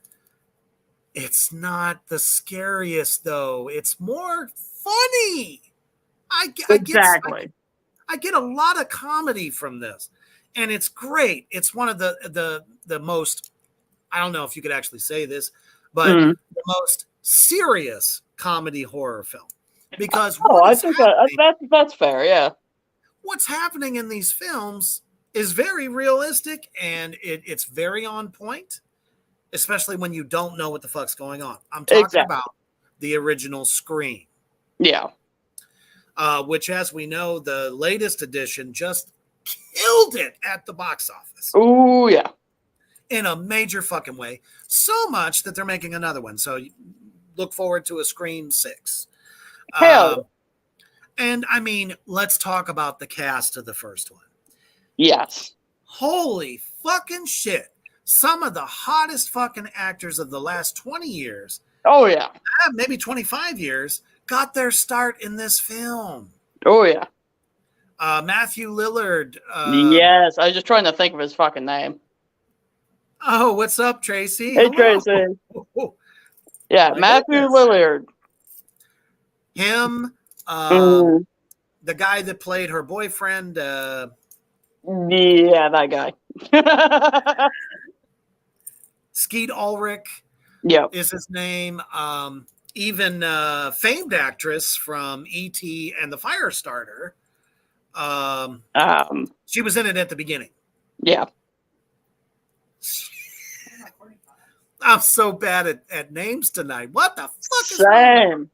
It's not the scariest, though. It's more funny. Exactly. I get a lot of comedy from this, and it's great. It's one of the most, I don't know if you could actually say this, but Mm. the most serious comedy horror film. Because Oh, I think that's fair. Yeah. what's happening in these films is very realistic, and it's very on point, especially when you don't know what the fuck's going on. I'm talking Exactly. about the original Scream, Yeah. which, as we know, the latest edition just killed it at the box office Ooh, yeah. in a major fucking way. So much that they're making another one. So look forward to a Scream 6. Hell And I mean, let's talk about the cast of the first one. yes. Holy fucking shit. Some of the hottest fucking actors of the last 20 years, Oh yeah. maybe 25 years, got their start in this film. Oh yeah. Matthew Lillard. Yes. I was just trying to think of his fucking name. Oh, what's up, Tracy? Hey Hello. Tracy. Yeah, My Matthew goodness. Lillard. Him, Mm. the guy that played her boyfriend. Yeah, that guy. Skeet Ulrich Yep. is his name. Even famed actress from E.T. and the Firestarter. She was in it at the beginning. Yeah. I'm so bad at names tonight. What the fuck is wrong with me? Same.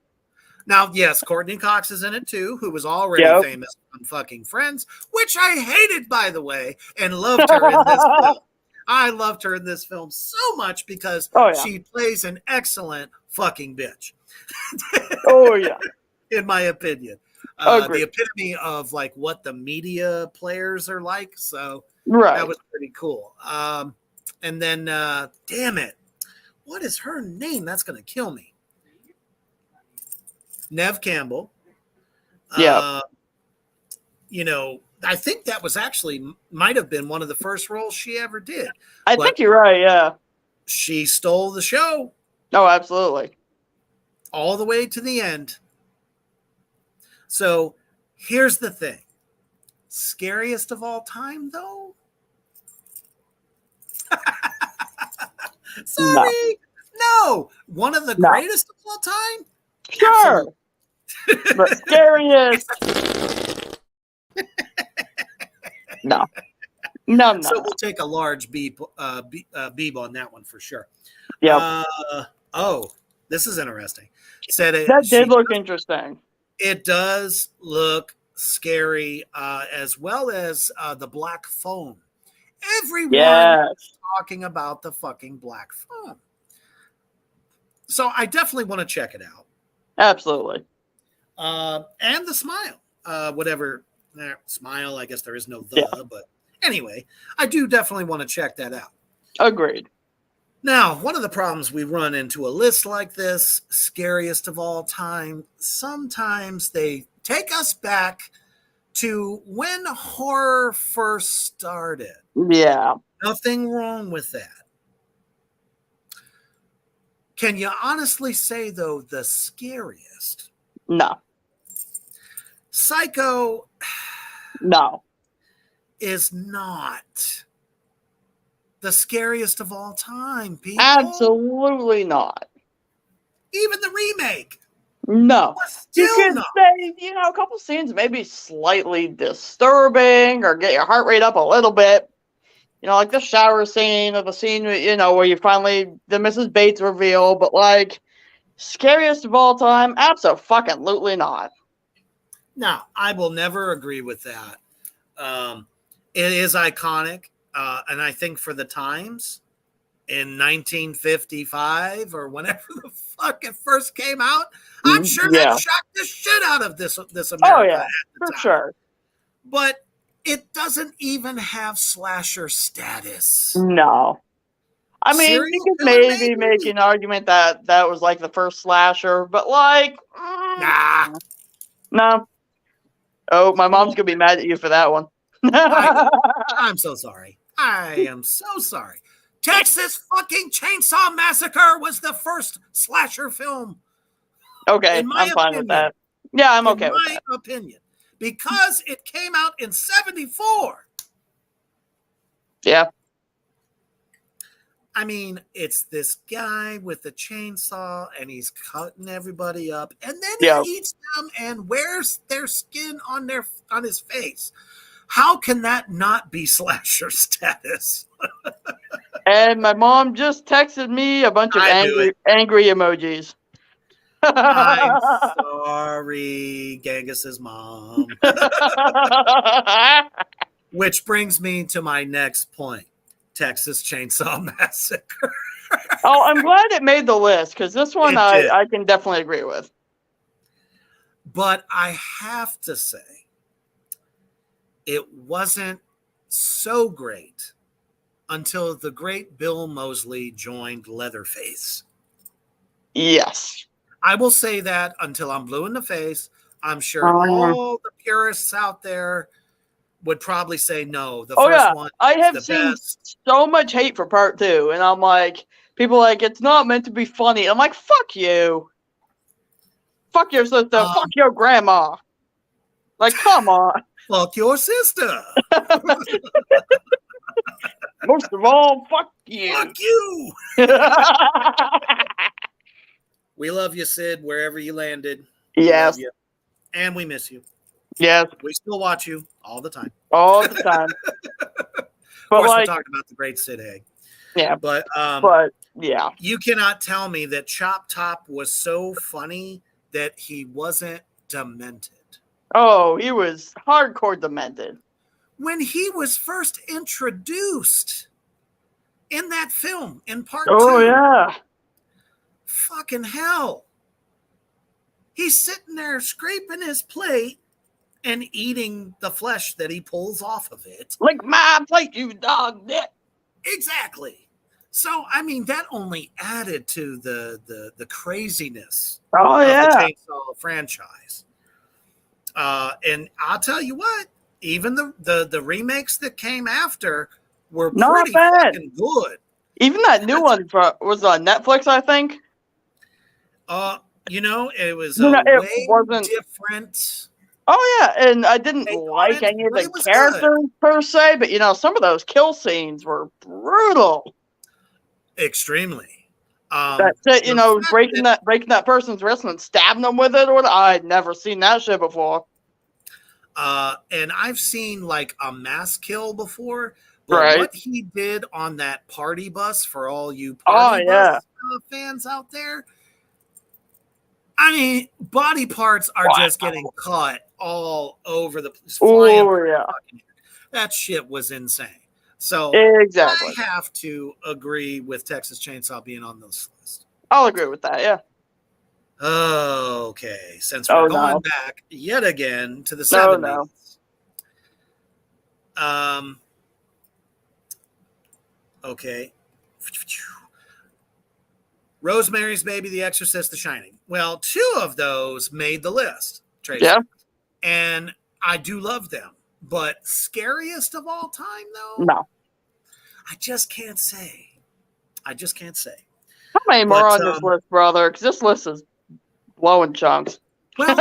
Now, yes, Courtney Cox is in it too, who was already Yep. famous on fucking Friends, which I hated, by the way, and loved her in this film. I loved her in this film so much because Oh, yeah. she plays an excellent fucking bitch, Oh yeah. in my opinion. Agreed. The epitome of like what the media players are like. So Right. that was pretty cool. And then, damn it, what is her name? That's going to kill me. Nev Campbell. Yeah. You know, I think that was actually might have been one of the first roles she ever did. I But think you're right, yeah. she stole the show Oh, absolutely. all the way to the end. So here's the thing. Scariest of all time, though? Sorry. No. One of the No. greatest of all time? Sure. But scariest. No. No. So we'll take a large beep on that one for sure. Yep. Oh, this is interesting. Said it. That did look interesting. It does look scary, as well as the black phone. Everyone is talking about the fucking black phone. So I definitely want to check it out. Absolutely. And the smile. Whatever. Smile, I guess there is no the, but anyway, I do definitely want to check that out. Agreed. Now, one of the problems we run into a list like this, scariest of all time, sometimes they take us back to when horror first started. Yeah. Nothing wrong with that. Can you honestly say, though, the scariest? No. Psycho No. is not the scariest of all time, people. Absolutely not. Even the remake. No. But You still could not. say, a couple scenes maybe slightly disturbing or get your heart rate up a little bit. Like the shower scene or the scene, where you finally, the Mrs. Bates reveal, but like, scariest of all time? Abso-fucking-lutely not. No, I will never agree with that. It is iconic, and I think for the times in 1955 or whenever the fuck it first came out, I'm sure that Yeah. shocked the shit out of this Oh, America yeah, at the for time. sure. But it doesn't even have slasher status. No. I mean, you Serial could killer, maybe make maybe? an argument that that was like the first slasher, but like, Nah. no. Oh, my mom's Well, gonna be mad at you for that one. I'm so sorry. I am so sorry. Texas fucking Chainsaw Massacre was the first slasher film, Okay, in my I'm fine with opinion. that. Yeah, I'm In okay with my that. opinion. Because it came out in 74. Yeah. I mean, it's this guy with a chainsaw and he's cutting everybody up, and then he Yeah. eats them and wears their skin on his face. How can that not be slasher status? And my mom just texted me a bunch of I knew it. angry emojis. I'm sorry, Gangis's mom. Which brings me to my next point. Texas Chainsaw Massacre. Oh, I'm glad it made the list because this one It did. I can definitely agree with. But I have to say, it wasn't so great until the great Bill Moseley joined Leatherface. Yes. I will say that until I'm blue in the face. I'm sure all the purists out there would probably say no. The first one I is have the seen best. so much hate for part 2, and I'm like, people are like, it's not meant to be funny. I'm like, fuck you. Fuck your sister. Fuck your grandma. Like, come on. Fuck your sister. Most of all, fuck you. Fuck you. We love you, Sid, wherever you landed. We Yes. love you. And we miss you. Yes. We still watch you all the time. All the time. Of But course, like, we're talking about the great Sid Haig. yeah. But yeah. You cannot tell me that Chop Top was so funny that he wasn't demented. Oh, he was hardcore demented. When he was first introduced in that film in part 2. Oh, yeah. Fucking hell. He's sitting there scraping his plate and eating the flesh that he pulls off of it. Like my plate, you dog dick. Exactly. So, I mean, that only added to the craziness of the Chainsaw franchise. And I'll tell you what, even the remakes that came after were pretty fucking good. Even that new one was on Netflix, I think. It was it wasn't different. Oh yeah, and I didn't like any of the characters per se, but some of those kill scenes were brutal. Extremely. Breaking that person's wrist and stabbing them with it. I'd never seen that shit before. And I've seen like a mass kill before, but what he did on that party bus for all you party bus fans out there, I mean, body parts are just getting cut all over the place. Oh yeah, that shit was insane. So exactly, I have to agree with Texas Chainsaw being on this list. I'll agree with that. Yeah. Okay, since we're going back yet again to the 70s. Okay. Rosemary's Baby, The Exorcist, The Shining. Well, 2 of those made the list, Tracy. Yeah. And I do love them. But scariest of all time, though? No. I just can't say. How many more on this list, brother? Because this list is blowing chunks. Well,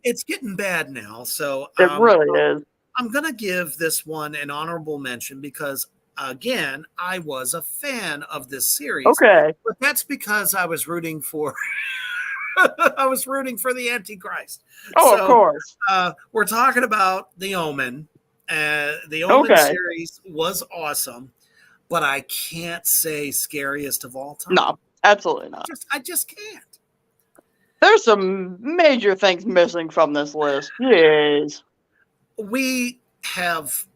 it's getting bad now. So it really is. I'm going to give this one an honorable mention because, again, I was a fan of this series. Okay. But that's because I was rooting for I was rooting for the Antichrist. Oh, of So course. we're talking about The Omen. The Omen Okay. series was awesome, but I can't say scariest of all time. No, absolutely not. I just can't. There's some major things missing from this list. Jeez. We have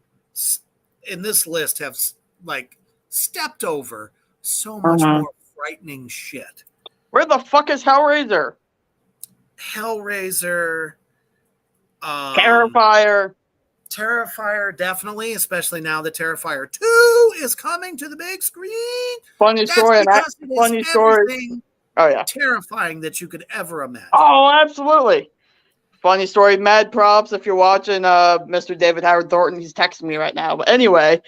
in this list have like stepped over so much more frightening shit. Where the fuck is Hellraiser? Hellraiser, Terrifier. Terrifier, definitely, especially now that Terrifier 2 is coming to the big screen. Funny That's story. because it is Funny story. everything Oh, yeah. terrifying that you could ever imagine. Oh, absolutely. Funny story. Mad props if you're watching Mr. David Howard Thornton. He's texting me right now. But anyway.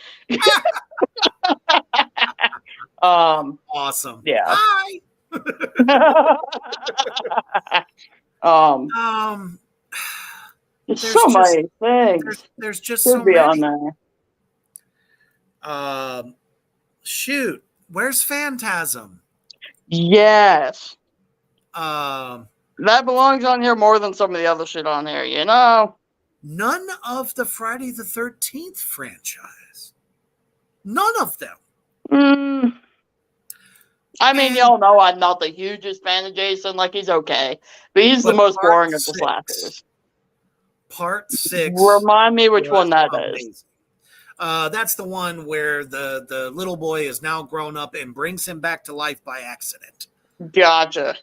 Awesome. Yeah. Hi. There's so many things. There's just Could so be many. on there. Shoot. Where's Phantasm? Yes. That belongs on here more than some of the other shit on here, you know? None of the Friday the 13th franchise. None of them. I mean, y'all know I'm not the hugest fan of Jason. Like, he's okay. But he's the most boring of the slashers. Part 6. Remind me which one that is. That's the one where the little boy is now grown up and brings him back to life by accident. Gotcha.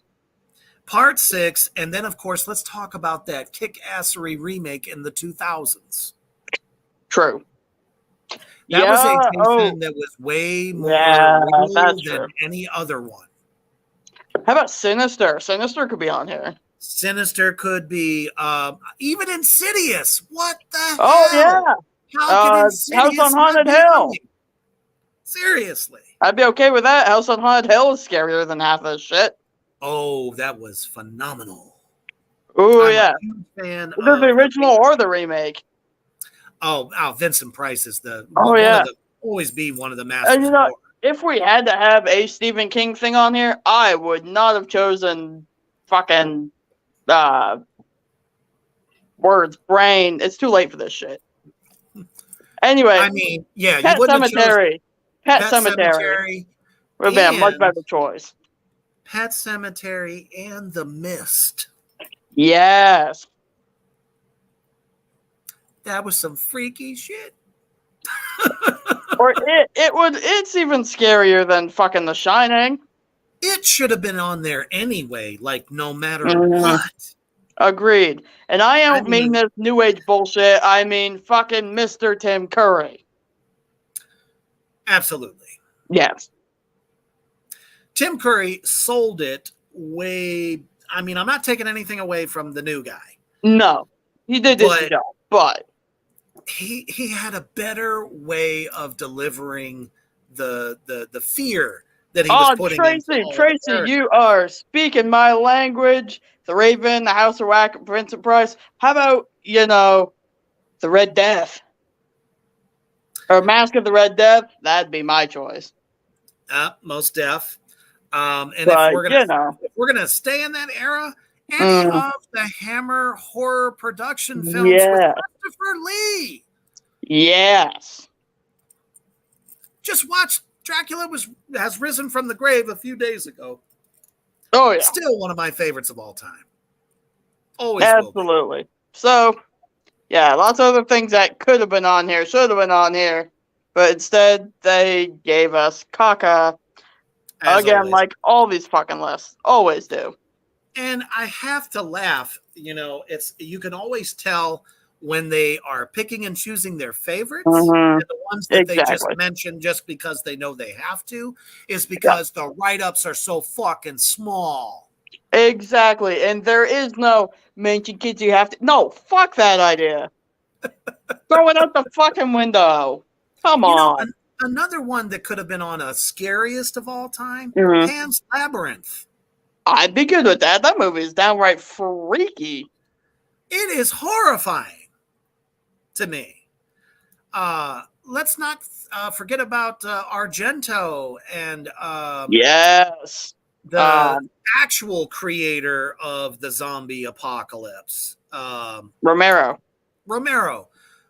Part 6, and then, of course, let's talk about that kick-assery remake in the 2000s. True. That was a Jason that was way more real than any other one. How about Sinister? Sinister could be on here. Sinister could be, even Insidious. What the hell? Oh, yeah. How could Insidious House on Haunted Hill. Seriously. I'd be okay with that. House on Haunted Hill is scarier than half this shit. Oh, that was phenomenal. Oh, yeah. Fan either the original or the remake. Oh, Vincent Price is always be one of the masters. And, you know, if we had to have a Stephen King thing on here, I would not have chosen fucking brain. It's too late for this shit. Anyway, I mean, yeah, Pet Cemetery. Pet Cemetery would have been a much better choice. Pet Cemetery and The Mist. Yes. That was some freaky shit. Or it's even scarier than fucking The Shining. It should have been on there anyway, like no matter what. Agreed. And I mean this new age bullshit. I mean fucking Mr. Tim Curry. Absolutely. Yes. Tim Curry sold it way. I mean, I'm not taking anything away from the new guy. No. He did his job, but he had a better way of delivering the fear that he was putting in. Tracy, you are speaking my language. The Raven, the House of Whack, Vincent Price. How about, the Red Death? Or Mask of the Red Death? That'd be my choice. Most deaf. If we're gonna stay in that era, any of the Hammer horror production films with Christopher Lee. Yes. Just watch Dracula has risen from the grave a few days ago. Oh yeah. Still one of my favorites of all time. Always. Absolutely. So yeah, lots of other things that could have been on here, should have been on here, but instead they gave us caca. Again, always. Like all these fucking lists always do. And I have to laugh. You can always tell when they are picking and choosing their favorites. And the ones that they just mention just because they know they have to is because the write-ups are so fucking small. Exactly. And there is no mention kids you have to. No, fuck that idea. Throw it out the fucking window. Come on. Another one that could have been on a scariest of all time, Pan's Labyrinth. I'd be good with that. That movie is downright freaky. It is horrifying to me. Let's not forget about Argento and yes, The actual creator of the zombie apocalypse, Romero.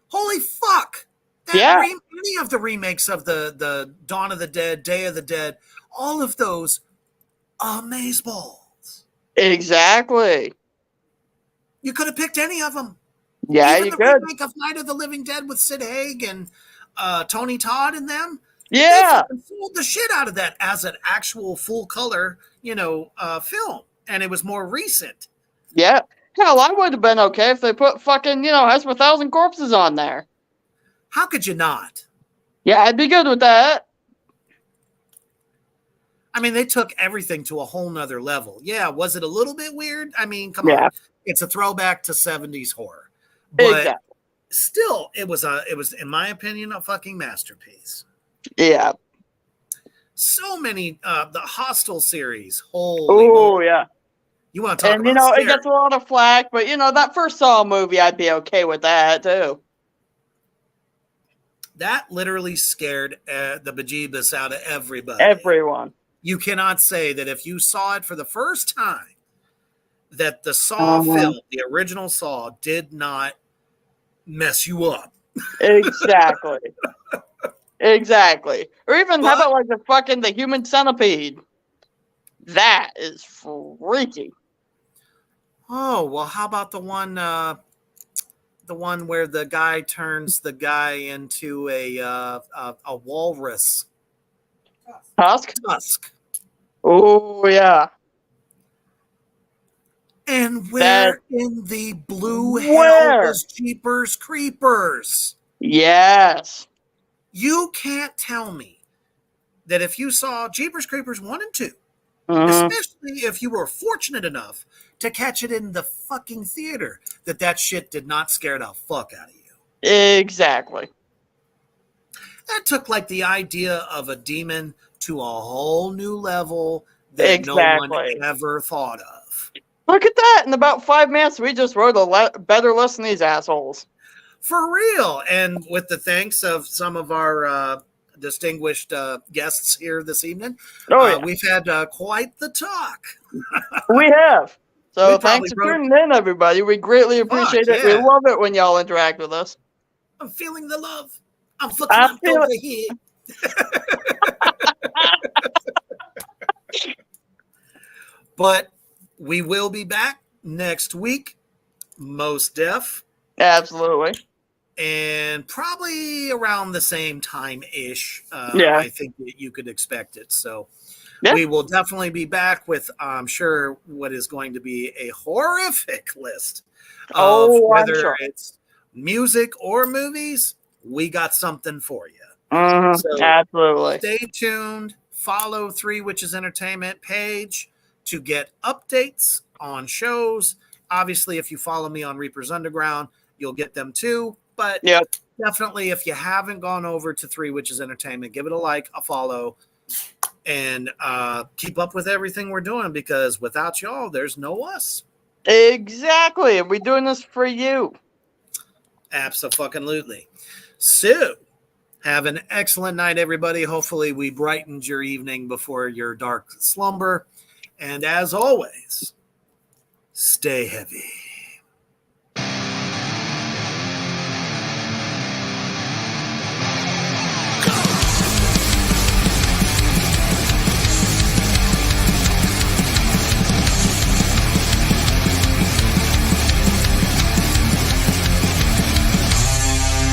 Holy fuck! Any of the remakes of the Dawn of the Dead, Day of the Dead, all of those amazeballs. Exactly. You could have picked any of them. Yeah, Even you the could. remake of Night of the Living Dead with Sid Haig and Tony Todd and them. Yeah. They fucking fooled the shit out of that as an actual full color, film. And it was more recent. Yeah. Hell, I would have been okay if they put fucking, House of 1,000 Corpses on there. How could you not? Yeah, I'd be good with that. I mean, they took everything to a whole nother level. Yeah, was it a little bit weird? I mean, come on. It's a throwback to 70s horror. But still, it was, in my opinion, a fucking masterpiece. Yeah. So many, the Hostel series. Holy yeah. You want to talk about scary. It gets a lot of flack, but, that first Saw movie, I'd be okay with that, too. That literally scared the bejeebus out of everybody. Everyone. You cannot say that if you saw it for the first time, that the Saw film, the original Saw, did not mess you up. Exactly. Exactly. Or even, how about the Human Centipede? That is freaky. Oh, well, how about the one where the guy turns the guy into a walrus? Tusk? Oh, yeah. And where in the blue hell was Jeepers Creepers? Yes. You can't tell me that if you saw Jeepers Creepers 1 and 2, especially if you were fortunate enough to catch it in the fucking theater, that shit did not scare the fuck out of you. Exactly. That took the idea of a demon to a whole new level that no one ever thought of. Look at that. In about 5 minutes, we just wrote a better list than these assholes. For real. And with the thanks of some of our distinguished guests here this evening, we've had quite the talk. We have. So thanks for tuning in, everybody. We greatly appreciate it. We love it when y'all interact with us. I'm feeling the love. I'm fucking up over here. But we will be back next week, most def. Absolutely. And probably around the same time-ish. I think that you could expect it. So we will definitely be back with, I'm sure, what is going to be a horrific list of whether it's music or movies. We got something for you. So absolutely. Stay tuned. Follow Three Witches Entertainment page to get updates on shows. Obviously, if you follow me on Reaper's Underground, you'll get them too. But definitely, if you haven't gone over to Three Witches Entertainment, give it a like, a follow, and keep up with everything we're doing, because without y'all, there's no us. Exactly. We're doing this for you. Abso-fucking-lutely. So, have an excellent night, everybody. Hopefully, we brightened your evening before your dark slumber. And as always, stay heavy.